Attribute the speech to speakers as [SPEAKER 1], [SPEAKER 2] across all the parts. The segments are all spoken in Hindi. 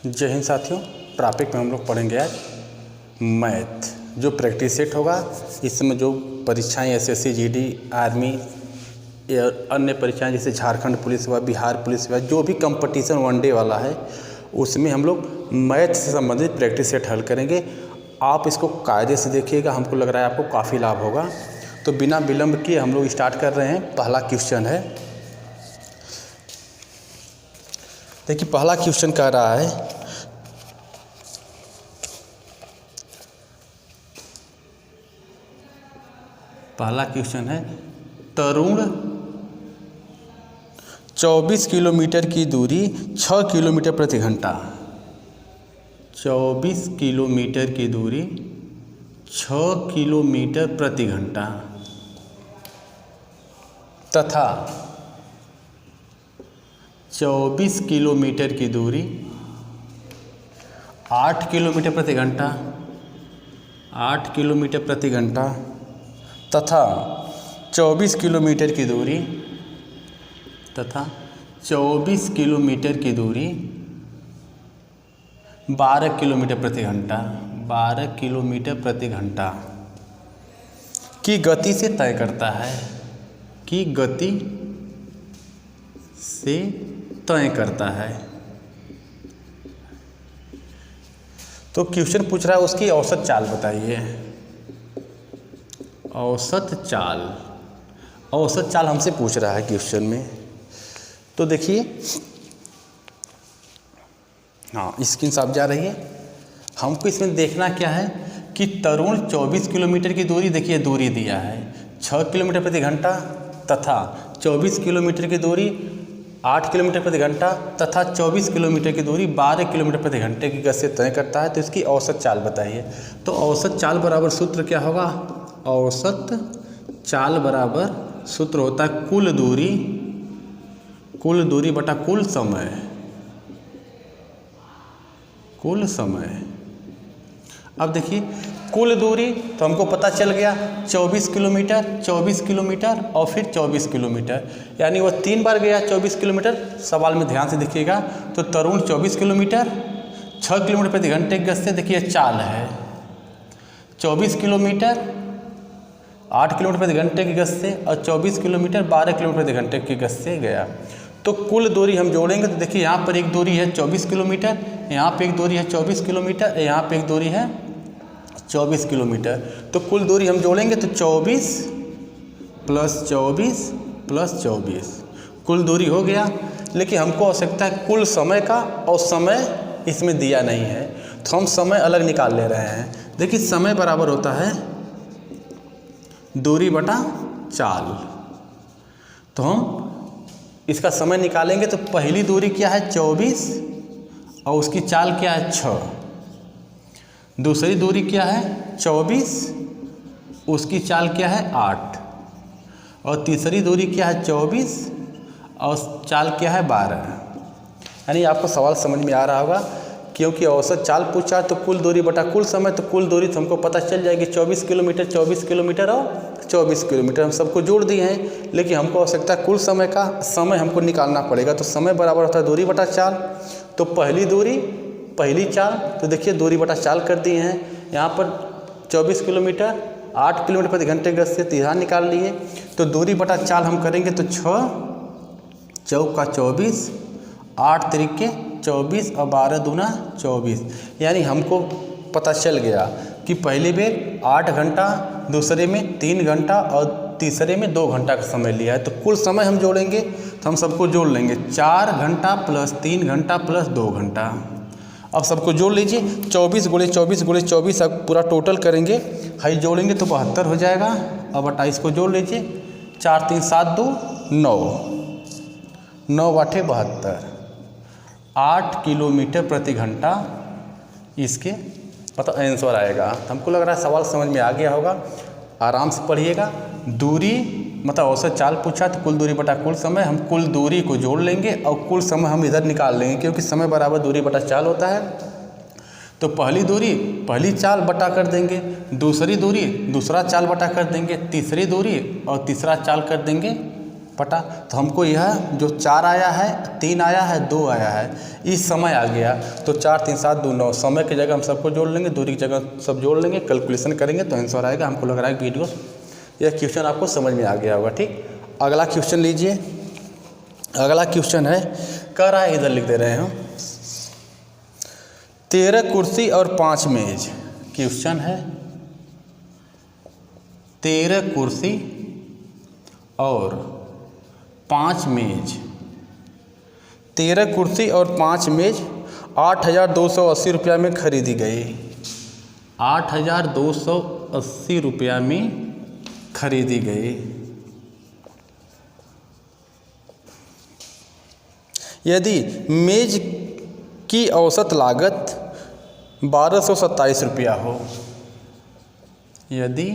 [SPEAKER 1] जय हिंद साथियों। टॉपिक में हम लोग पढ़ेंगे आज मैथ, जो प्रैक्टिस सेट होगा। इसमें जो परीक्षाएं एसएससी, जीडी, आर्मी या अन्य परीक्षाएं जैसे झारखंड पुलिस हुआ, बिहार पुलिस हुआ, जो भी कंपटीशन वनडे वाला है उसमें हम लोग मैथ से संबंधित प्रैक्टिस सेट हल करेंगे। आप इसको कायदे से देखिएगा, हमको लग रहा है आपको काफ़ी लाभ होगा। तो बिना विलंब किए हम लोग स्टार्ट कर रहे हैं। पहला क्वेश्चन है, देखिए पहला क्वेश्चन कह रहा है तरुण 24 किलोमीटर की दूरी 6 किलोमीटर प्रति घंटा। 24 किलोमीटर की दूरी 6 किलोमीटर प्रति घंटा तथा 24 किलोमीटर की दूरी 8 किलोमीटर प्रति घंटा, 8 किलोमीटर प्रति घंटा तथा 24 किलोमीटर की दूरी 12 किलोमीटर प्रति घंटा, 12 किलोमीटर प्रति घंटा की गति से तय करता है, की गति से तय करता है। तो क्वेश्चन पूछ रहा है उसकी औसत चाल बताइए। औसत चाल हमसे पूछ रहा है क्वेश्चन में। तो देखिए, हाँ स्क्रीन साफ जा रही है। हमको इसमें देखना क्या है कि तरुण 24 किलोमीटर की दूरी, देखिए दूरी दिया है 6 किलोमीटर प्रति घंटा तथा 24 किलोमीटर की दूरी 8 किलोमीटर प्रति घंटा तथा 24 किलोमीटर की दूरी 12 किलोमीटर प्रति घंटे की गति से तय करता है। तो इसकी औसत चाल बताइए। तो औसत चाल बराबर सूत्र क्या होगा? औसत चाल बराबर सूत्र होता है कुल दूरी बटा कुल समय। अब देखिए कुल दूरी तो हमको पता चल गया 24 किलोमीटर और फिर 24 किलोमीटर, यानी वो 3 बार गया 24 किलोमीटर। सवाल में ध्यान से देखिएगा। तो तरुण 24 किलोमीटर 6 किलोमीटर प्रति घंटे की गति से, देखिए चाल है 24 किलोमीटर 8 किलोमीटर प्रति घंटे की गति से और 24 किलोमीटर 12 किलोमीटर प्रति घंटे की गति से गया। तो कुल दूरी हम जोड़ेंगे तो देखिए यहाँ पर एक दूरी है 24 किलोमीटर, यहाँ पे एक दूरी है 24 किलोमीटर, यहाँ पे एक दूरी है 24 किलोमीटर। तो कुल दूरी हम जोड़ेंगे तो 24 + 24 + 24 कुल दूरी हो गया। लेकिन हमको आवश्यकता है कुल समय का, और समय इसमें दिया नहीं है तो हम समय अलग निकाल ले रहे हैं। देखिए समय बराबर होता है दूरी बटा चाल। तो हम इसका समय निकालेंगे तो पहली दूरी क्या है 24 और उसकी चाल क्या है 6। दूसरी दूरी क्या है 24, उसकी चाल क्या है 8 और तीसरी दूरी क्या है 24 और चाल क्या है 12। यानी आपको सवाल समझ में आ रहा होगा, क्योंकि औसत चाल पूछा तो कुल दूरी बटा कुल समय, तो कुल दूरी तो हमको पता चल जाएगी 24 किलोमीटर और 24 किलोमीटर हम सबको जोड़ दिए हैं। लेकिन हमको आवश्यकता है कुल समय का, समय हमको निकालना पड़ेगा। तो समय बराबर होता है दूरी बटा चाल। तो पहली दूरी पहली चाल, तो देखिए दूरी बटा चाल कर दिए हैं। यहाँ पर 24 किलोमीटर 8 किलोमीटर प्रति घंटे गति से यहाँ निकाल लिए। तो दूरी बटा चाल हम करेंगे तो 6 चौका 24, 8 तिरिके 24 और 12 दूना 24। यानी हमको पता चल गया कि पहली बेर 8 घंटा, दूसरे में 3 घंटा और तीसरे में 2 घंटा का समय लिया है। तो कुल समय हम जोड़ेंगे तो हम सबको जोड़ लेंगे 4 घंटा + 3 घंटा + 2 घंटा। अब सबको जोड़ लीजिए 24 × 24 × 24 अब पूरा टोटल करेंगे, हाई जोड़ेंगे तो 72 हो जाएगा। अब 28 को जोड़ लीजिए 4 3 7 2 9, 9 8 72, 8 किलोमीटर प्रति घंटा इसके मतलब आंसर आएगा। तो हमको लग रहा है सवाल समझ में आ गया होगा। आराम से पढ़िएगा। दूरी मतलब औसत चाल पूछा तो कुल दूरी बटा कुल समय, हम कुल दूरी को जोड़ लेंगे और कुल समय हम इधर निकाल लेंगे, क्योंकि समय बराबर दूरी बटा चाल होता है। तो पहली दूरी पहली चाल बटा कर देंगे, दूसरी दूरी दूसरा चाल बटा कर देंगे, तीसरी दूरी और तीसरा चाल कर देंगे पटा। तो हमको यह जो 4 आया है, 3 आया है, 2 आया है, इस समय आ गया तो 4 3 7 2 9, समय की जगह हम सबको जोड़ लेंगे, दूरी की जगह सब जोड़ लेंगे, कैलकुलेशन करेंगे तो आंसर आएगा। हमको लग रहा है कि वीडियो यह क्वेश्चन आपको समझ में आ गया होगा। ठीक, अगला क्वेश्चन लीजिए। अगला क्वेश्चन है, कह रहा है, इधर लिख दे रहे हैं हम, 13 कुर्सी और 5 मेज। क्वेश्चन है 13 कुर्सी और 5 मेज। 13 कुर्सी और 5 मेज 8,280 रुपया में खरीदी गई। 8,280 रुपया में खरीदी गई। यदि मेज की औसत लागत 1,227 रुपया हो। यदि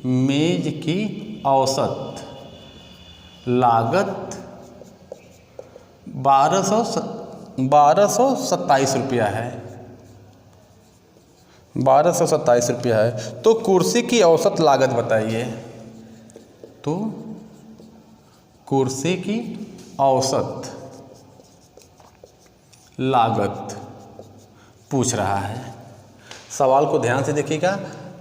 [SPEAKER 1] मेज की औसत लागत 1,227 रुपया है, 1,227 रुपया है, तो कुर्सी की औसत लागत बताइए। तो कुर्सी की औसत लागत पूछ रहा है। सवाल को ध्यान से देखिएगा।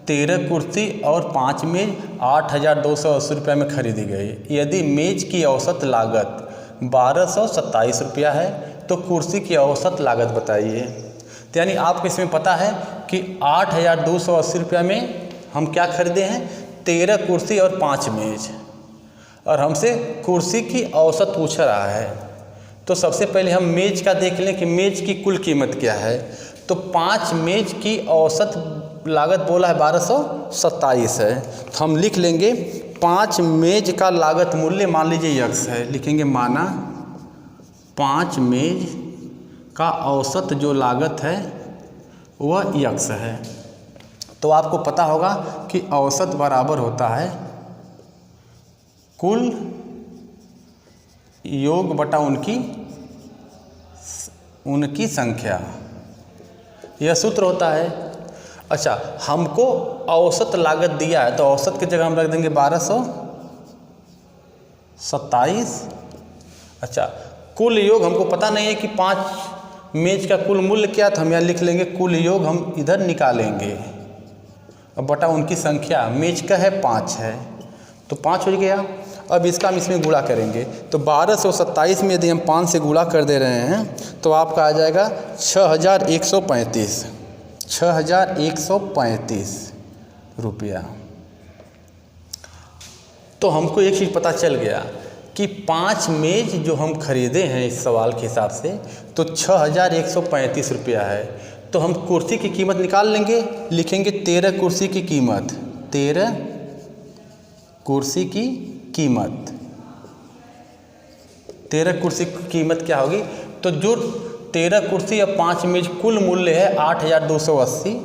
[SPEAKER 1] 13 कुर्सी और 5 मेज 8,280 रुपया में खरीदी गई। यदि मेज की औसत लागत 1,227 रुपया है तो कुर्सी की औसत लागत बताइए। तो यानी आपको इसमें पता है कि 8,280 रुपया में हम क्या खरीदे हैं, 13 कुर्सी और 5 मेज, और हमसे कुर्सी की औसत पूछ रहा है। तो सबसे पहले हम मेज का देख लें कि मेज की कुल कीमत क्या है। तो 5 मेज की औसत लागत बोला है 1,227 है, तो हम लिख लेंगे 5 मेज का लागत मूल्य मान लीजिए x है, लिखेंगे माना 5 मेज का औसत जो लागत है वह x है। तो आपको पता होगा कि औसत बराबर होता है कुल योग बटा उनकी संख्या, यह सूत्र होता है। अच्छा, हमको औसत लागत दिया है तो औसत की जगह हम रख देंगे 1,227। अच्छा, कुल योग हमको पता नहीं है कि 5 मेज का कुल मूल्य क्या, था हम यहाँ लिख लेंगे कुल योग हम इधर निकालेंगे, अब बटा उनकी संख्या, मेज का है 5 है तो 5 हो गया। अब इसका हम इसमें गुणा करेंगे तो 1,227 में यदि हम 5 से गुणा कर दे रहे हैं तो आपका आ जाएगा 6,135, 6,135 रुपया। तो हमको एक चीज़ पता चल गया कि 5 मेज जो हम खरीदे हैं इस सवाल के हिसाब से तो 6,135 रुपया है। तो हम कुर्सी की कीमत निकाल लेंगे, लिखेंगे 13 कुर्सी की कीमत, 13 कुर्सी की कीमत, 13 कुर्सी की कीमत क्या होगी। तो जो 13 कुर्सी या 5 मेज कुल मूल्य है 8,280,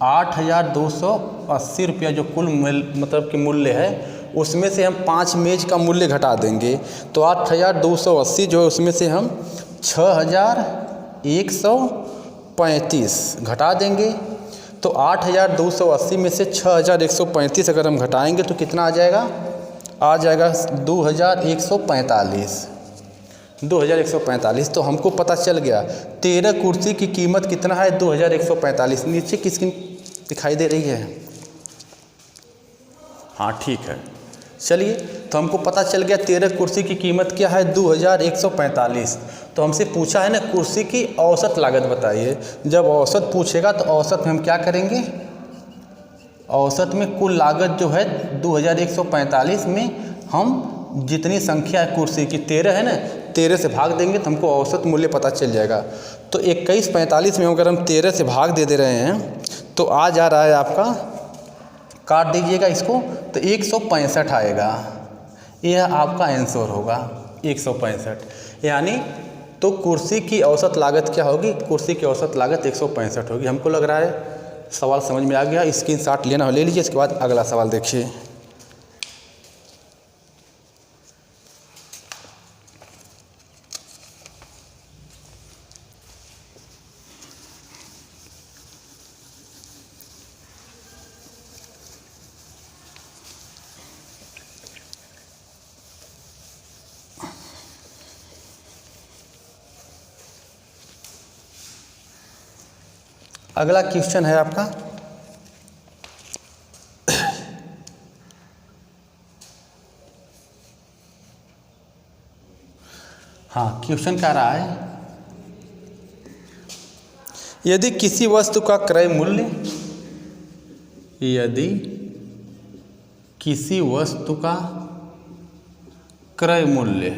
[SPEAKER 1] 8,280 रुपया जो कुल मतलब कि मूल्य है उसमें से हम 5 मेज का मूल्य घटा देंगे। तो 8,280 जो है उसमें से हम 6,135 घटा देंगे। तो 8,280 में से 6,135 अगर हम घटाएंगे तो कितना आ जाएगा, आ जाएगा 2,145, 2,145। तो हमको पता चल गया 13 कुर्सी की कीमत कितना है, 2,145। नीचे किसकी दिखाई दे रही है, हाँ ठीक है। चलिए, तो हमको पता चल गया 13 कुर्सी की कीमत क्या है, 2,145। तो हमसे पूछा है ना कुर्सी की औसत लागत बताइए। जब औसत पूछेगा तो औसत में हम क्या करेंगे, औसत में कुल लागत जो है 2,145 में हम जितनी संख्या है कुर्सी की 13 है ना, 13 से भाग देंगे तो हमको औसत मूल्य पता चल जाएगा। तो 2145 में अगर हम 13 से भाग दे रहे हैं तो आ जा रहा है आपका, काट दीजिएगा इसको तो 165 आएगा। यह आपका आंसर होगा 165। यानी तो कुर्सी की औसत लागत क्या होगी, कुर्सी की औसत लागत 165 होगी। हमको लग रहा है सवाल समझ में आ गया। स्क्रीनशॉट लेना हो ले लीजिए। इसके बाद अगला सवाल देखिए। अगला क्वेश्चन है आपका हाँ, क्वेश्चन क्या रहा है, यदि किसी वस्तु का क्रय मूल्य, यदि किसी वस्तु का क्रय मूल्य,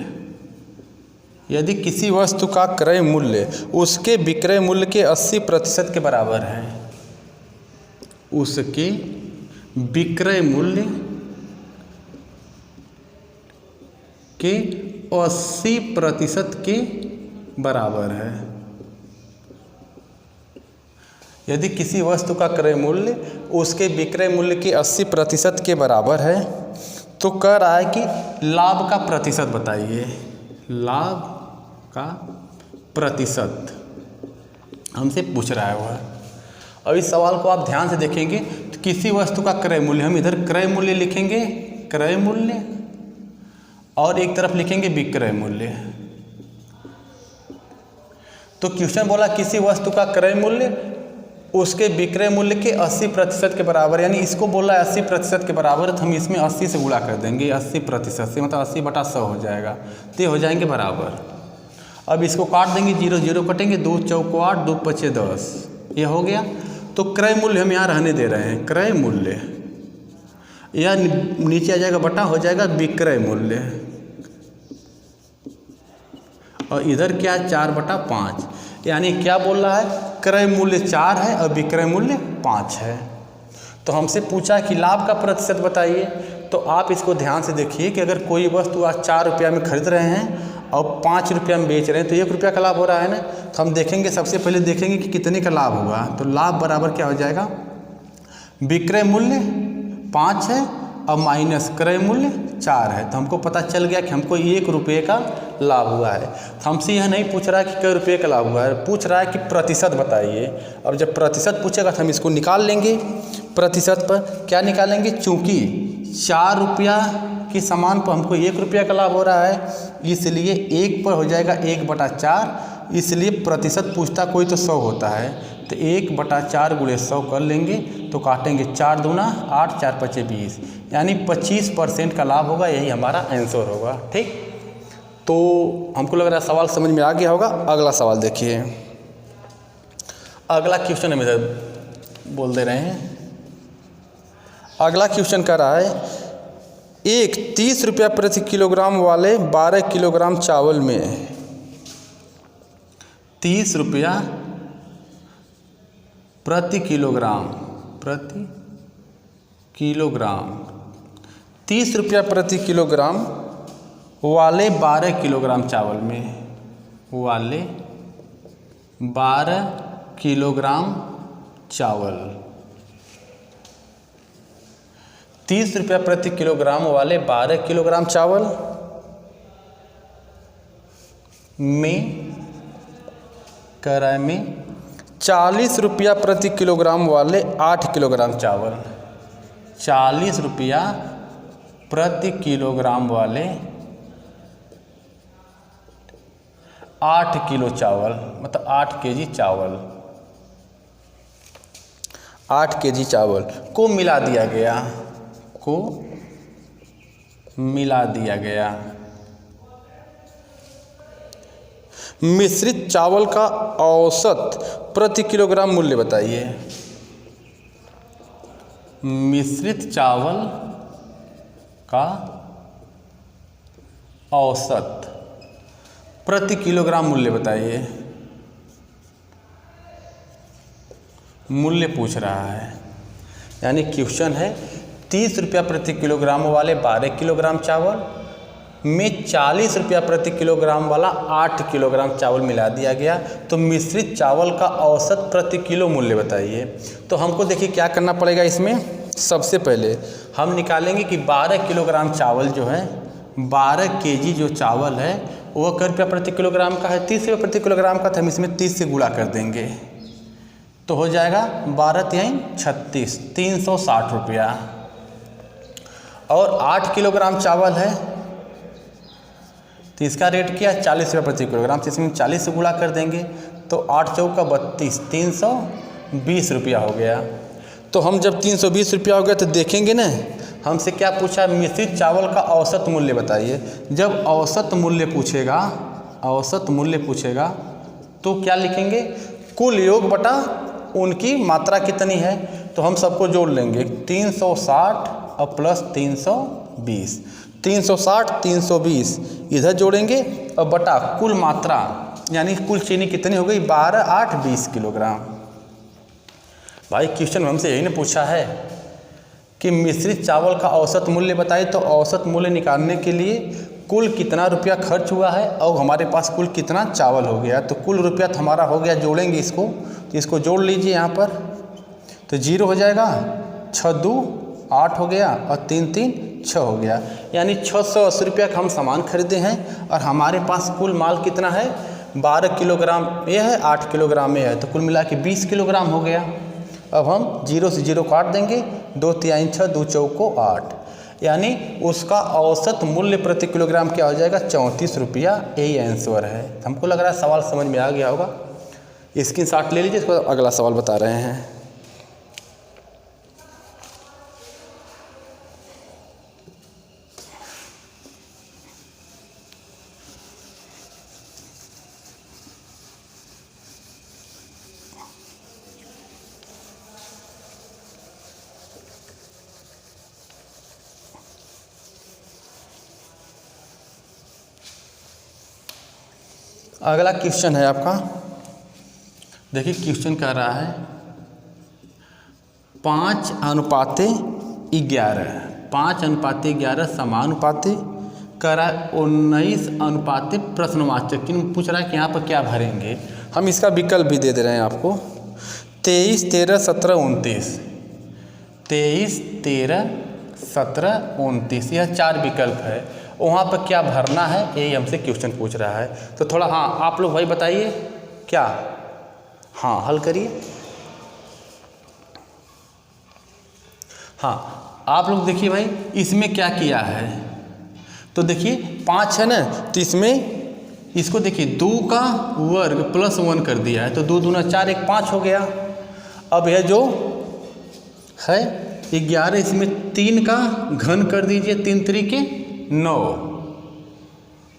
[SPEAKER 1] यदि किसी वस्तु का क्रय मूल्य उसके विक्रय मूल्य के 80% के बराबर है, उसके विक्रय मूल्य के 80% के बराबर है, यदि किसी वस्तु का क्रय मूल्य उसके विक्रय मूल्य के 80% के बराबर है, तो कह रहा है कि लाभ का प्रतिशत बताइए, लाभ का प्रतिशत हमसे पूछ रहा है वह। अब इस सवाल को आप ध्यान से देखेंगे तो किसी वस्तु का क्रय मूल्य, हम इधर क्रय मूल्य लिखेंगे, क्रय मूल्य, और एक तरफ लिखेंगे विक्रय मूल्य। तो क्वेश्चन बोला किसी वस्तु का क्रय मूल्य उसके विक्रय मूल्य के 80% के बराबर, यानी इसको बोला है 80% के बराबर, तो हम इसमें 80 से गुणा कर देंगे, 80% से मतलब 80/100 हो जाएगा, तो ये हो जाएंगे बराबर। अब इसको काट देंगे, 0 0 कटेंगे, 2 चौको 8, 2 पचे 10, ये हो गया। तो क्रय मूल्य हम यहाँ रहने दे रहे हैं, क्रय मूल्य, यह नीचे आ जाएगा, बटा हो जाएगा विक्रय मूल्य, और इधर क्या है 4/5, यानी क्या बोल रहा है, क्रय मूल्य 4 है और विक्रय मूल्य 5 है। तो हमसे पूछा कि लाभ का प्रतिशत बताइए। तो आप इसको ध्यान से देखिए कि अगर कोई वस्तु आज 4 रुपया में खरीद रहे हैं और 5 रुपया में बेच रहे हैं, तो 1 रुपया का लाभ हो रहा है ना। तो हम देखेंगे, सबसे पहले देखेंगे कि कितने का लाभ होगा। तो लाभ बराबर क्या हो जाएगा, विक्रय मूल्य 5 है और माइनस क्रय मूल्य 4 है। तो हमको पता चल गया कि हमको 1 रुपये का लाभ हुआ है। तो हमसे यह नहीं पूछ रहा है कि कै रुपये का लाभ हुआ है, पूछ रहा है कि प्रतिशत बताइए। अब जब प्रतिशत पूछेगा तो हम इसको निकाल लेंगे। प्रतिशत पर क्या निकालेंगे, चूँकि 4 रुपया के सामान पर हमको 1 रुपया का लाभ हो रहा है, इसलिए 1 पर हो जाएगा 1/4, इसलिए प्रतिशत पूछता कोई तो 100 होता है। तो 1/4 × 100 कर लेंगे, तो काटेंगे 4 दूना 8, 4 पचे 20, यानी 25% का लाभ होगा। यही हमारा आंसर होगा। ठीक, तो हमको लग रहा है सवाल समझ में आ गया होगा। अगला सवाल देखिए, अगला क्वेश्चन हम इधर बोल दे रहे हैं। अगला क्वेश्चन कर रहा है, एक 30 रुपया प्रति किलोग्राम वाले 12 किलोग्राम चावल में 30 रुपया प्रति किलोग्राम, 30 रुपया प्रति किलोग्राम वाले 12 किलोग्राम चावल में, वाले 12 किलोग्राम चावल, 30 रुपया प्रति किलोग्राम वाले 12 किलोग्राम चावल में कराए में 40 रुपया प्रति किलोग्राम वाले 8 किलोग्राम चावल, 40 रुपया प्रति किलोग्राम वाले 8 किलो चावल, मतलब 8 केजी चावल, 8 केजी चावल को मिला दिया गया, को मिला दिया गया। मिश्रित चावल का औसत प्रति किलोग्राम मूल्य बताइए। मिश्रित चावल का औसत प्रति किलोग्राम मूल्य बताइए। मूल्य पूछ रहा है, यानी क्वेश्चन है 30 रुपया प्रति किलोग्राम वाले 12 किलोग्राम चावल में 40 रुपया प्रति किलोग्राम वाला 8 किलोग्राम चावल मिला दिया गया, तो मिश्रित चावल का औसत प्रति किलो मूल्य बताइए। तो हमको देखिए क्या करना पड़ेगा इसमें। सबसे पहले हम निकालेंगे कि 12 किलोग्राम चावल जो है, 12 केजी जो चावल है वो कै रुपया प्रति किलोग्राम का है, 30 रुपया प्रति किलोग्राम का, तो हम इसमें 30 से गुणा कर देंगे, तो हो जाएगा 12 तिहाई 36, 360 रुपया। और 8 किलोग्राम चावल है तो इसका रेट क्या है 40 रुपये प्रति किलोग्राम, तो इसमें 40 से गुणा कर देंगे, तो 8 चौका 32, 320 रुपया हो गया। तो हम जब 320 रुपया हो गया तो देखेंगे ना, हमसे क्या पूछा, मिश्रित चावल का औसत मूल्य बताइए। जब औसत मूल्य पूछेगा तो क्या लिखेंगे, कुल योग बटा उनकी मात्रा कितनी है। तो हम सबको जोड़ लेंगे, 360 और प्लस 320, 360 320 इधर जोड़ेंगे और बटा कुल मात्रा, यानी कुल चीनी कितनी हो गई, 12 8 20 किलोग्राम। भाई क्वेश्चन हमसे यही ने पूछा है कि मिश्रित चावल का औसत मूल्य बताइए। तो औसत मूल्य निकालने के लिए कुल कितना रुपया खर्च हुआ है और हमारे पास कुल कितना चावल हो गया। तो कुल रुपया तो हमारा हो गया, जोड़ेंगे इसको, तो इसको जोड़ लीजिए यहाँ पर, तो 0 हो जाएगा, 6 2 8 हो गया और 3 3 6 हो गया, यानी 680 रुपया का हम सामान खरीदे हैं और हमारे पास कुल माल कितना है, 12 किलोग्राम ये है, 8 किलोग्राम ये है, तो कुल मिला के 20 किलोग्राम हो गया। अब हम 0 से 0 काट देंगे, 2 3 6 2 4 8, यानी उसका औसत मूल्य प्रति किलोग्राम क्या हो जाएगा, 34 रुपया। यही आंसर है। हमको लग रहा है सवाल समझ में आ गया होगा। स्क्रीनशॉट ले लीजिए, इसको अगला सवाल बता रहे हैं। अगला क्वेश्चन है आपका, देखिए क्वेश्चन कह रहा है 5:11, 5:11 समानुपाती कह रहा है 19 अनुपाती प्रश्नवाचक। किन पूछ रहा है कि यहाँ पर क्या भरेंगे। हम इसका विकल्प भी दे रहे हैं आपको, 23 13 17 29, 23 13 17 29, यह 4 विकल्प है। वहाँ पर क्या भरना है, यही हमसे क्वेश्चन पूछ रहा है। तो थोड़ा आप लोग भाई बताइए क्या, हल करिए। आप लोग देखिए भाई इसमें क्या किया है। तो देखिए 5 है ना, तो इसमें इसको देखिए 2 का वर्ग प्लस 1 कर दिया है, तो 2 दूना 4 1 5 हो गया। अब यह जो है 11, इसमें 3 का घन कर दीजिए, 3 3 9,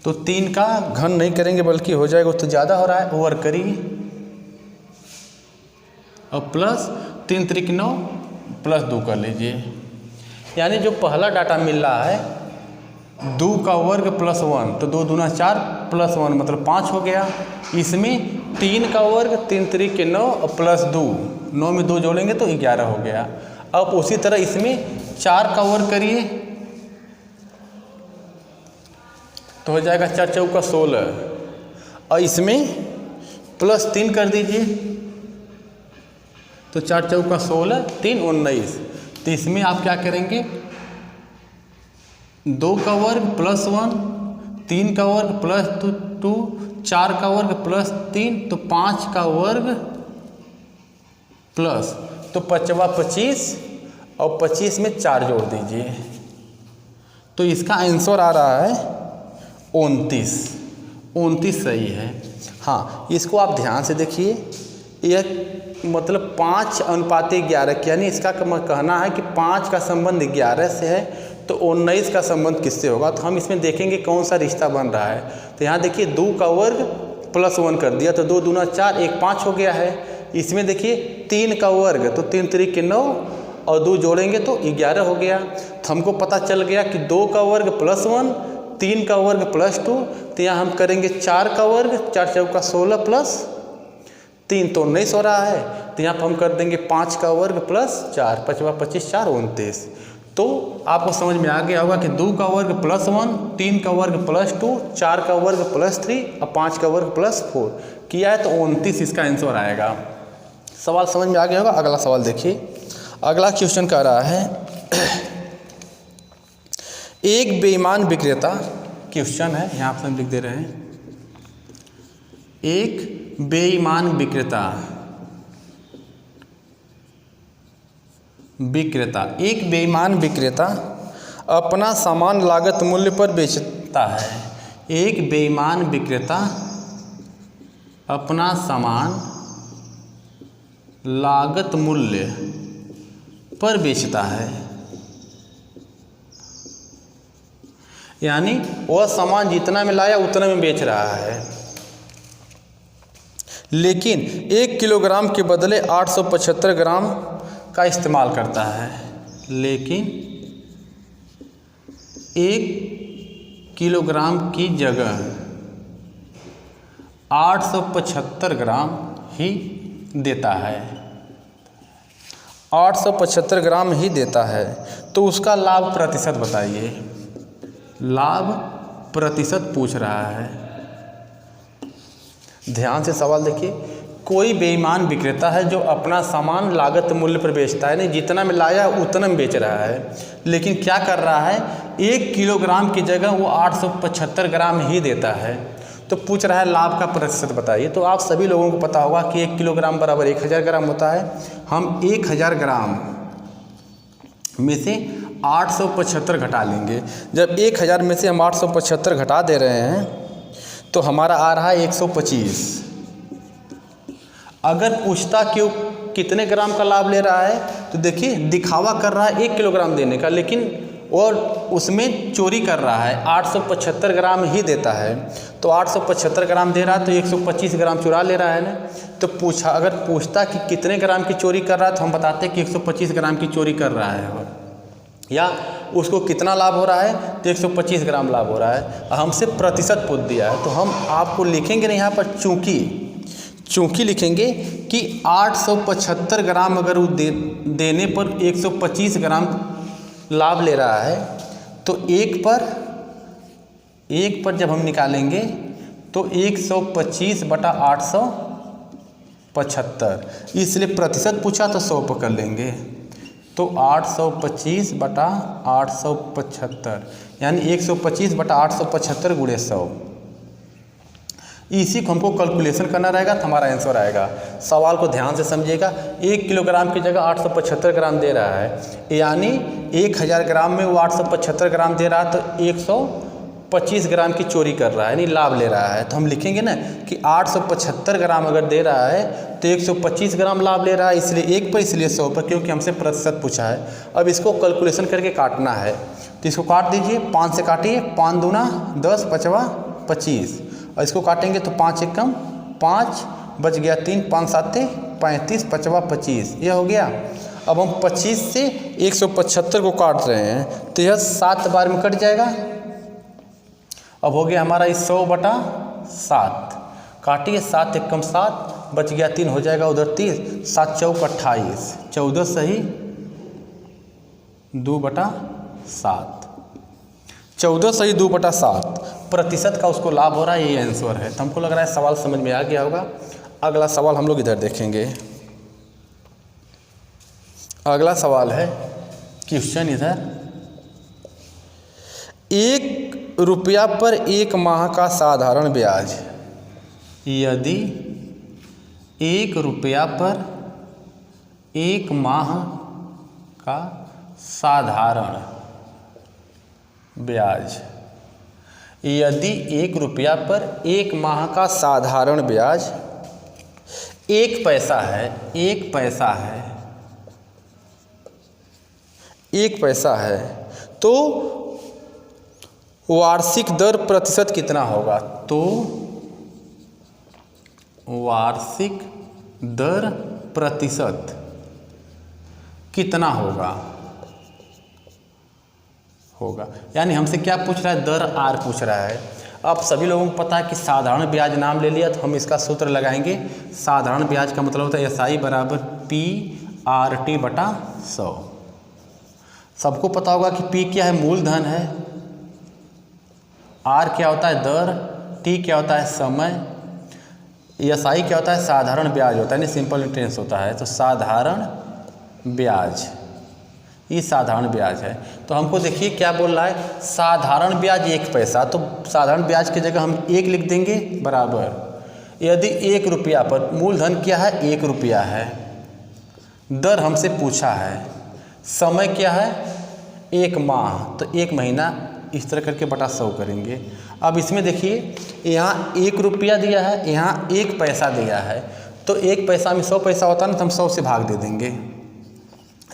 [SPEAKER 1] तो 3 का घन नहीं करेंगे बल्कि हो जाएगा, तो ज़्यादा हो रहा है, ओवर करिए और प्लस 3 3 9 प्लस 2 कर लीजिए। यानी जो पहला डाटा मिल रहा है 2 का वर्ग प्लस 1, तो 2 दूना 4 प्लस 1 मतलब 5 हो गया। इसमें 3 का वर्ग 3 3 9 और प्लस 2, 9 में 2 जोड़ेंगे तो 11 हो गया। अब उसी तरह इसमें 4 का वर्ग करिए तो हो जाएगा 4 चौका 16, और इसमें प्लस 3 कर दीजिए तो 4 चौका 16 3 19, तो इसमें आप क्या करेंगे, 2 का वर्ग प्लस 1, 3 का वर्ग प्लस 2, 4 का वर्ग प्लस 3, तो 5 का वर्ग प्लस, तो 5 25 और 25 में 4 जोड़ दीजिए, तो इसका आंसर आ रहा है 29 सही है। इसको आप ध्यान से देखिए, यह मतलब 5:11, यानी इसका कहना है कि 5 का संबंध 11 से है, तो 19 का संबंध किससे होगा। तो हम इसमें देखेंगे कौन सा रिश्ता बन रहा है। तो यहाँ देखिए 2 का वर्ग प्लस 1 कर दिया, तो 2 दूना 4 1 5 हो गया है। इसमें देखिए 3 का वर्ग, तो 3 3 9 और 2 जोड़ेंगे तो 11 हो गया। तो हमको पता चल गया कि 2 का वर्ग प्लस 1, 3 का वर्ग प्लस 2, तो यहाँ हम करेंगे 4 का वर्ग, 4 चौका 16 प्लस 3 तो 19 हो रहा है। तो यहाँ पर हम कर देंगे 5 का वर्ग प्लस 4, 5 25 4 29। तो आपको समझ में आ गया होगा कि 2 का वर्ग प्लस 1, 3 का वर्ग प्लस 2, 4 का वर्ग प्लस 3 और 5 का वर्ग प्लस 4 किया है, तो 29 इसका आंसर आएगा। सवाल समझ में आ गया होगा। अगला सवाल देखिए, अगला क्वेश्चन कह रहा है एक बेईमान विक्रेता, क्वेश्चन है यहाँ पर हम लिख दे रहे हैं, एक बेईमान विक्रेता, एक बेईमान विक्रेता अपना सामान लागत मूल्य पर बेचता है। एक बेईमान विक्रेता अपना सामान लागत मूल्य पर बेचता है, यानी वह सामान जितना में लाया उतना में बेच रहा है, लेकिन 1 किलोग्राम के बदले 875 ग्राम का इस्तेमाल करता है। लेकिन 1 किलोग्राम की जगह 875 ग्राम ही देता है, 875 ग्राम ही देता है। तो उसका लाभ प्रतिशत बताइए। लाभ प्रतिशत पूछ रहा है। ध्यान से सवाल देखिए। कोई बेईमान विक्रेता है जो अपना सामान लागत मूल्य पर बेचता है, नहीं जितना में लाया उतना में बेच रहा है, लेकिन क्या कर रहा है 1 किलोग्राम की जगह वो 875 ग्राम ही देता है। तो पूछ रहा है लाभ का प्रतिशत बताइए। तो आप सभी लोगों को पता होगा कि 1 किलोग्राम बराबर 1000 ग्राम होता है। हम 1000 ग्राम में से 875 घटा लेंगे। जब 1000 में से हम 875 घटा दे रहे हैं तो हमारा आ रहा है 125। अगर पूछता कि वो कितने ग्राम का लाभ ले रहा है तो देखिए दिखावा कर रहा है 1 किलोग्राम देने का, लेकिन और उसमें चोरी कर रहा है, 875 ग्राम ही देता है। तो 875 ग्राम दे रहा है तो 125 ग्राम चुरा ले रहा है ना। तो अगर पूछता कि कितने ग्राम की चोरी कर रहा है तो हम बताते कि 125 ग्राम की चोरी कर रहा है, या उसको कितना लाभ हो रहा है तो 125 ग्राम लाभ हो रहा है। हमसे प्रतिशत पूछ दिया है तो हम आपको लिखेंगे ना यहाँ पर चूंकि लिखेंगे कि 875 ग्राम अगर वो देने पर 125 ग्राम लाभ ले रहा है तो एक पर जब हम निकालेंगे तो 125 बटा 875, इसलिए प्रतिशत पूछा तो 100 पर कर लेंगे। तो 825 बटा 875 यानी 125 बटा 875 गुणे 100। इसी को हमको कैलकुलेशन करना रहेगा तो हमारा आंसर आएगा। सवाल को ध्यान से समझिएगा। 1 किलोग्राम की जगह 875 ग्राम दे रहा है, यानी 1000 ग्राम में वो 875 ग्राम दे रहा है तो 125 ग्राम की चोरी कर रहा है, यानी लाभ ले रहा है। तो हम लिखेंगे ना कि 875 ग्राम अगर दे रहा है तो 125 ग्राम लाभ ले रहा है, इसलिए 1 पर, इसलिए 100 पर, क्योंकि हमसे प्रतिशत पूछा है। अब इसको कैलकुलेशन करके काटना है तो इसको काट दीजिए। 5 से काटिए, 5 दूना 10, 5वां 25, और इसको काटेंगे तो 5 एकम 5, बच गया 3, 5 7 35, 5वां 25, यह हो गया। अब हम 25 से 175 को काट रहे हैं तो यह 7 बार में कट जाएगा। अब हो गया हमारा 100 बटा 7, काटिए 7 एकम 7, बच गया 3, हो जाएगा उधर 30, 7 चौक 28, 14 सही 2 बटा 7, 14 सही 2 बटा 7 प्रतिशत का उसको लाभ हो रहा है। ये आंसर है। तो हमको लग रहा है सवाल समझ में आ गया होगा। अगला सवाल हम लोग इधर देखेंगे। अगला सवाल है क्वेश्चन इधर, 1 रुपया पर 1 माह का साधारण ब्याज। यदि 1 रुपया पर 1 माह का साधारण ब्याज, यदि 1 रुपया पर 1 माह का साधारण ब्याज 1 पैसा है, 1 पैसा है, 1 पैसा है, तो वार्षिक दर प्रतिशत कितना होगा? तो वार्षिक दर प्रतिशत कितना होगा? यानी हमसे क्या पूछ रहा है? दर आर पूछ रहा है। अब सभी लोगों को पता है कि साधारण ब्याज नाम ले लिया तो हम इसका सूत्र लगाएंगे। साधारण ब्याज का मतलब होता है SI बराबर PRT बटा 100। सबको पता होगा कि P क्या है? मूलधन है, R क्या होता है? दर, T क्या होता है? समय, SI क्या होता है? साधारण ब्याज होता है, यानी सिंपल इंटरेस्ट होता है। तो साधारण ब्याज, ये साधारण ब्याज है। तो हमको देखिए क्या बोल रहा है, साधारण ब्याज 1 पैसा, तो साधारण ब्याज की जगह हम 1 लिख देंगे बराबर। यदि 1 रुपया पर, मूलधन क्या है? 1 रुपया है, दर हमसे पूछा है, समय क्या है? 1 माह, तो 1 महीना, इस तरह करके बटा 100 करेंगे। अब इसमें देखिए यहाँ 1 रुपया दिया है, यहाँ 1 पैसा दिया है, तो 1 पैसा में 100 पैसा होता ना, तो हम 100 से भाग दे देंगे।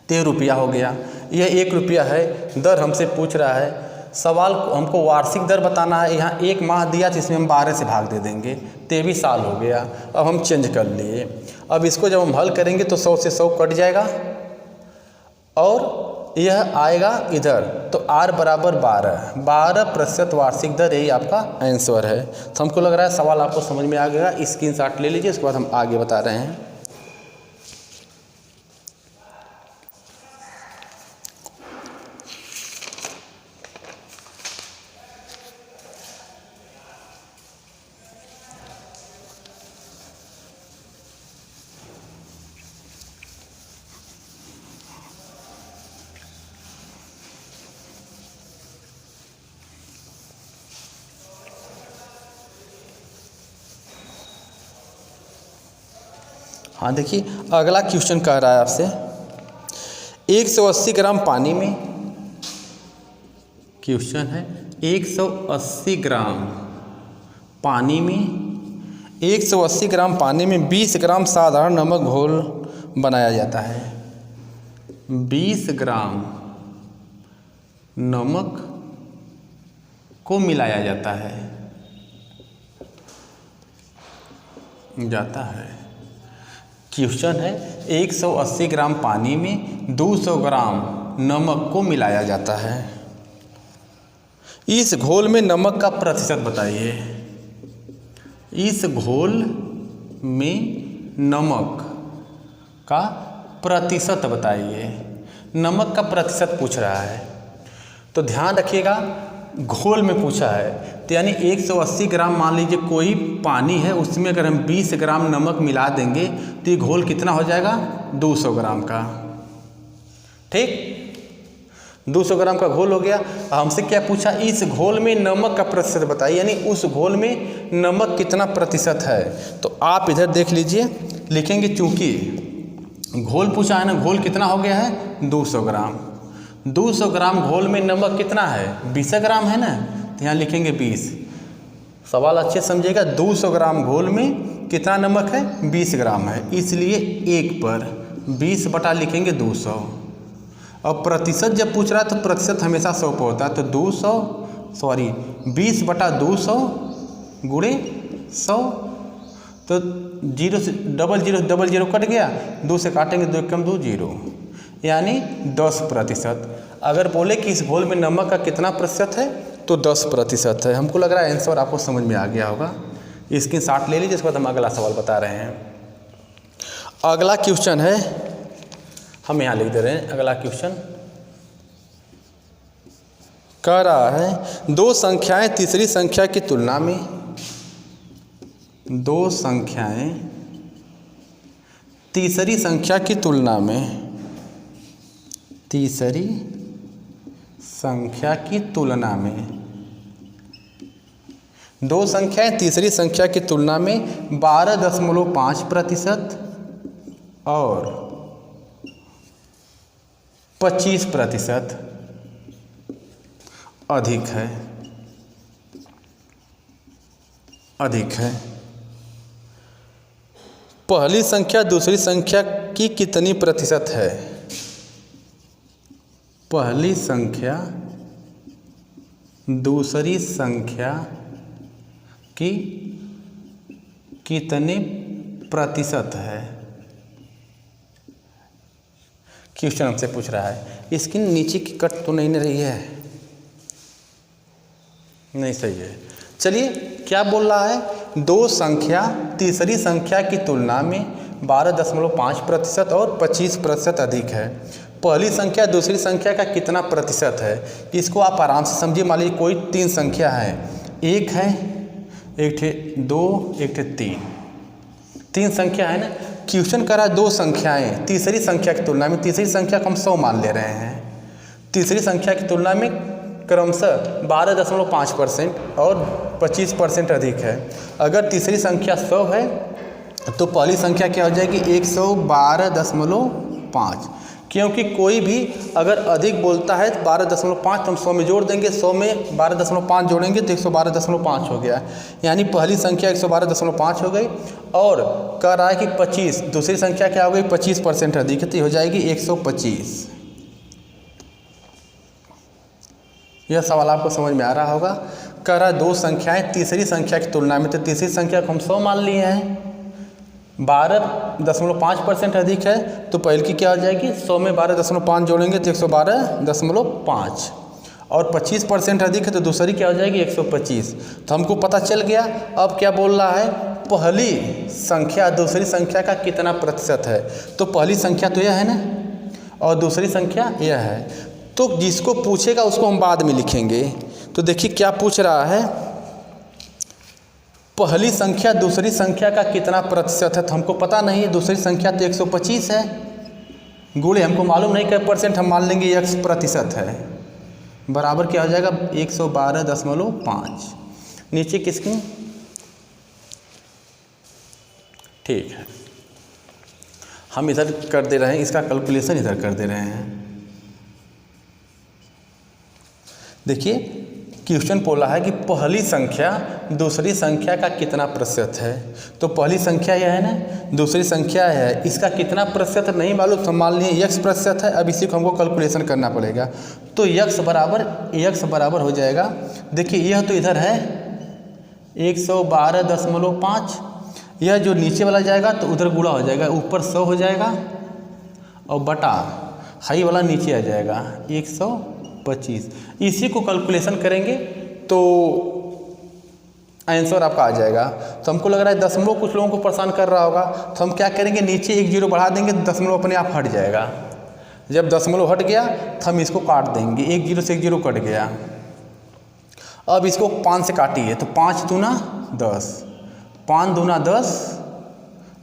[SPEAKER 1] 13 रुपया हो गया। यह 1 रुपया है। दर हमसे पूछ रहा है, सवाल हमको वार्षिक दर बताना है। यहाँ 1 माह दिया तो इसमें हम 12 से भाग दे देंगे। 23 साल हो गया। अब हम चेंज कर लिए। अब इसको जब हम हल करेंगे तो 100 से 100 कट जाएगा और यह आएगा इधर, तो R बराबर 12% वार्षिक दर, यही आपका आंसर है। तो हमको लग रहा है सवाल आपको समझ में आ गया। स्क्रीनशॉट ले लीजिए, उसके बाद हम आगे बता रहे हैं। हाँ देखिए, अगला क्वेश्चन कह रहा है आपसे 180 ग्राम पानी में, क्वेश्चन है 180 ग्राम पानी में 180 ग्राम पानी में 20 ग्राम साधारण नमक घोल बनाया जाता है। 20 ग्राम नमक को मिलाया जाता है क्वेश्चन है 180 ग्राम पानी में 200 ग्राम नमक को मिलाया जाता है। इस घोल में नमक का प्रतिशत बताइए। इस घोल में नमक का प्रतिशत बताइए। नमक का प्रतिशत पूछ रहा है, तो ध्यान रखिएगा घोल में पूछा है, तो यानी 180 ग्राम मान लीजिए कोई पानी है, उसमें अगर हम 20 ग्राम नमक मिला देंगे तो ये घोल कितना हो जाएगा 200 ग्राम का। ठीक, 200 ग्राम का घोल हो गया। हमसे क्या पूछा, इस घोल में नमक का प्रतिशत बताइए, यानी उस घोल में नमक कितना प्रतिशत है। तो आप इधर देख लीजिए, लिखेंगे चूंकि घोल पूछा है ना, घोल कितना हो गया है 200 ग्राम। 200 ग्राम घोल में नमक कितना है 20 ग्राम है ना, तो यहाँ लिखेंगे 20। सवाल अच्छे समझिएगा, 200 ग्राम घोल में कितना नमक है 20 ग्राम है, इसलिए 1 पर 20 बटा लिखेंगे 200। अब प्रतिशत जब पूछ रहा है तो प्रतिशत हमेशा 100 पर होता है, तो 20 बटा 200 गुणे 100, तो 0 से डबल जीरो कट गया, 2 से काटेंगे 2 कम 2 0, यानी 10%। अगर बोले कि इस घोल में नमक का कितना प्रतिशत है, तो 10% है। हमको लग रहा है आंसर आपको समझ में आ गया होगा। इसकी शॉट ले लीजिए, इसके बाद हम अगला सवाल बता रहे हैं। अगला क्वेश्चन है, हम यहाँ लिख दे रहे हैं। अगला क्वेश्चन कह रहा है 2 संख्याएं तीसरी संख्या की तुलना में, 2 संख्याएं तीसरी संख्या की तुलना में, तीसरी संख्या की तुलना में 2 संख्याएं तीसरी संख्या की तुलना में 12.5% और 25% अधिक है। पहली संख्या दूसरी संख्या की कितनी प्रतिशत है? पहली संख्या दूसरी संख्या की कितने प्रतिशत है, क्वेश्चन हमसे पूछ रहा है। इसकी नीचे की कट तो नहीं रही है, नहीं सही है। चलिए क्या बोल रहा है, 2 संख्या तीसरी संख्या की तुलना में 12.5% और 25% अधिक है। पहली संख्या दूसरी संख्या का कितना प्रतिशत है, इसको आप आराम से समझिए। मान लीजिए कोई 3 संख्या है, 1 है, 1 थे 2, 1 थे 3 संख्या है ना। क्वेश्चन करा 2 संख्याएं तीसरी संख्या की तुलना में, तीसरी संख्या को हम 100 मान ले रहे हैं, तीसरी संख्या की तुलना में क्रमशः 12.5% और 25% अधिक है। अगर तीसरी संख्या 100 है तो पहली संख्या क्या हो जाएगी 112.5। क्योंकि कोई भी अगर अधिक बोलता है तो 12.5 तो हम 100 में जोड़ देंगे, 100 में 12.5 जोड़ेंगे तो 112.5 हो गया, यानी पहली संख्या 112.5 हो गई। और कह रहा है कि 25, दूसरी संख्या क्या हो गई 25% अधिक है तो हो जाएगी 125। यह सवाल आपको समझ में आ रहा होगा। कह रहा है दो संख्याएं तीसरी संख्या की तुलना में, तो तीसरी संख्या को हम 100 मान लिए हैं, 12.5% अधिक है तो पहले की क्या हो जाएगी 100 में 12.5 जोड़ेंगे तो 112.5, और 25% अधिक है तो दूसरी क्या हो जाएगी 125। तो हमको पता चल गया। अब क्या बोल रहा है, पहली संख्या दूसरी संख्या का कितना प्रतिशत है। तो पहली संख्या तो यह है ना, और दूसरी संख्या यह है। तो जिसको पूछेगा उसको हम बाद में लिखेंगे। तो देखिए क्या पूछ रहा है, पहली संख्या दूसरी संख्या का कितना प्रतिशत है। तो हमको पता नहीं है, दूसरी संख्या तो 125 है, गुणे हमको मालूम नहीं क्या परसेंट, हम मान लेंगे 1% है, बराबर क्या हो जाएगा 112.5। नीचे किसकी, ठीक है, हम इधर कर दे रहे हैं, इसका कैलकुलेशन इधर कर दे रहे हैं। देखिए क्वेश्चन बोला है कि पहली संख्या दूसरी संख्या का कितना प्रतिशत है। तो पहली संख्या यह है ना, दूसरी संख्या है, इसका कितना प्रतिशत नहीं मालूम, तो मान लीजिए x% है। अब इसी को हमको कैलकुलेशन करना पड़ेगा। तो x बराबर हो जाएगा, देखिए यह तो इधर है 112.5, यह जो नीचे वाला जाएगा तो उधर गुणा हो जाएगा, ऊपर 100 हो जाएगा और बटा हाई वाला नीचे आ जाएगा 125। इसी को कैलकुलेशन करेंगे तो आंसर आपका आ जाएगा। तो हमको लग रहा है दशमलव कुछ लोगों को परेशान कर रहा होगा, तो हम क्या करेंगे नीचे 1 0 बढ़ा देंगे तो दशमलव अपने आप हट जाएगा। जब दशमलव हट गया तो हम इसको काट देंगे, 1 0 से 1 0 कट गया। अब इसको 5 से काटिए तो 5 दूना 10, 5 दूना 10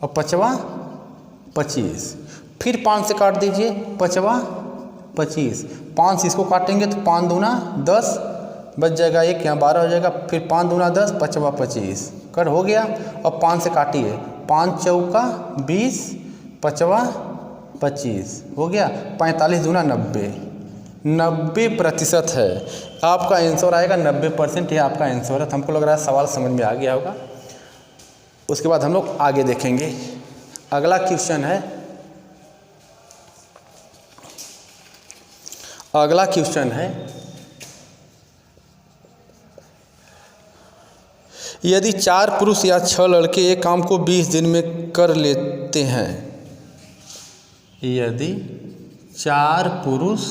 [SPEAKER 1] और 5वां 25, फिर 5 से काट दीजिए 5वां 25, 5 से इसको काटेंगे तो 5 दूना 10 बच जाएगा, 1 यहाँ 12 हो जाएगा, फिर 5 दूना 10 5वां 25 कर हो गया। और 5 से काटिए, 5 चौका 20 5वां 25 हो गया, 45 दूना 90% है आपका आंसर आएगा। 90% ये आपका आंसर है। तो हमको लग रहा है सवाल समझ में आ गया होगा। उसके बाद हम लोग आगे देखेंगे। अगला क्वेश्चन है, यदि 4 पुरुष या 6 लड़के एक काम को 20 दिन में कर लेते हैं। यदि 4 पुरुष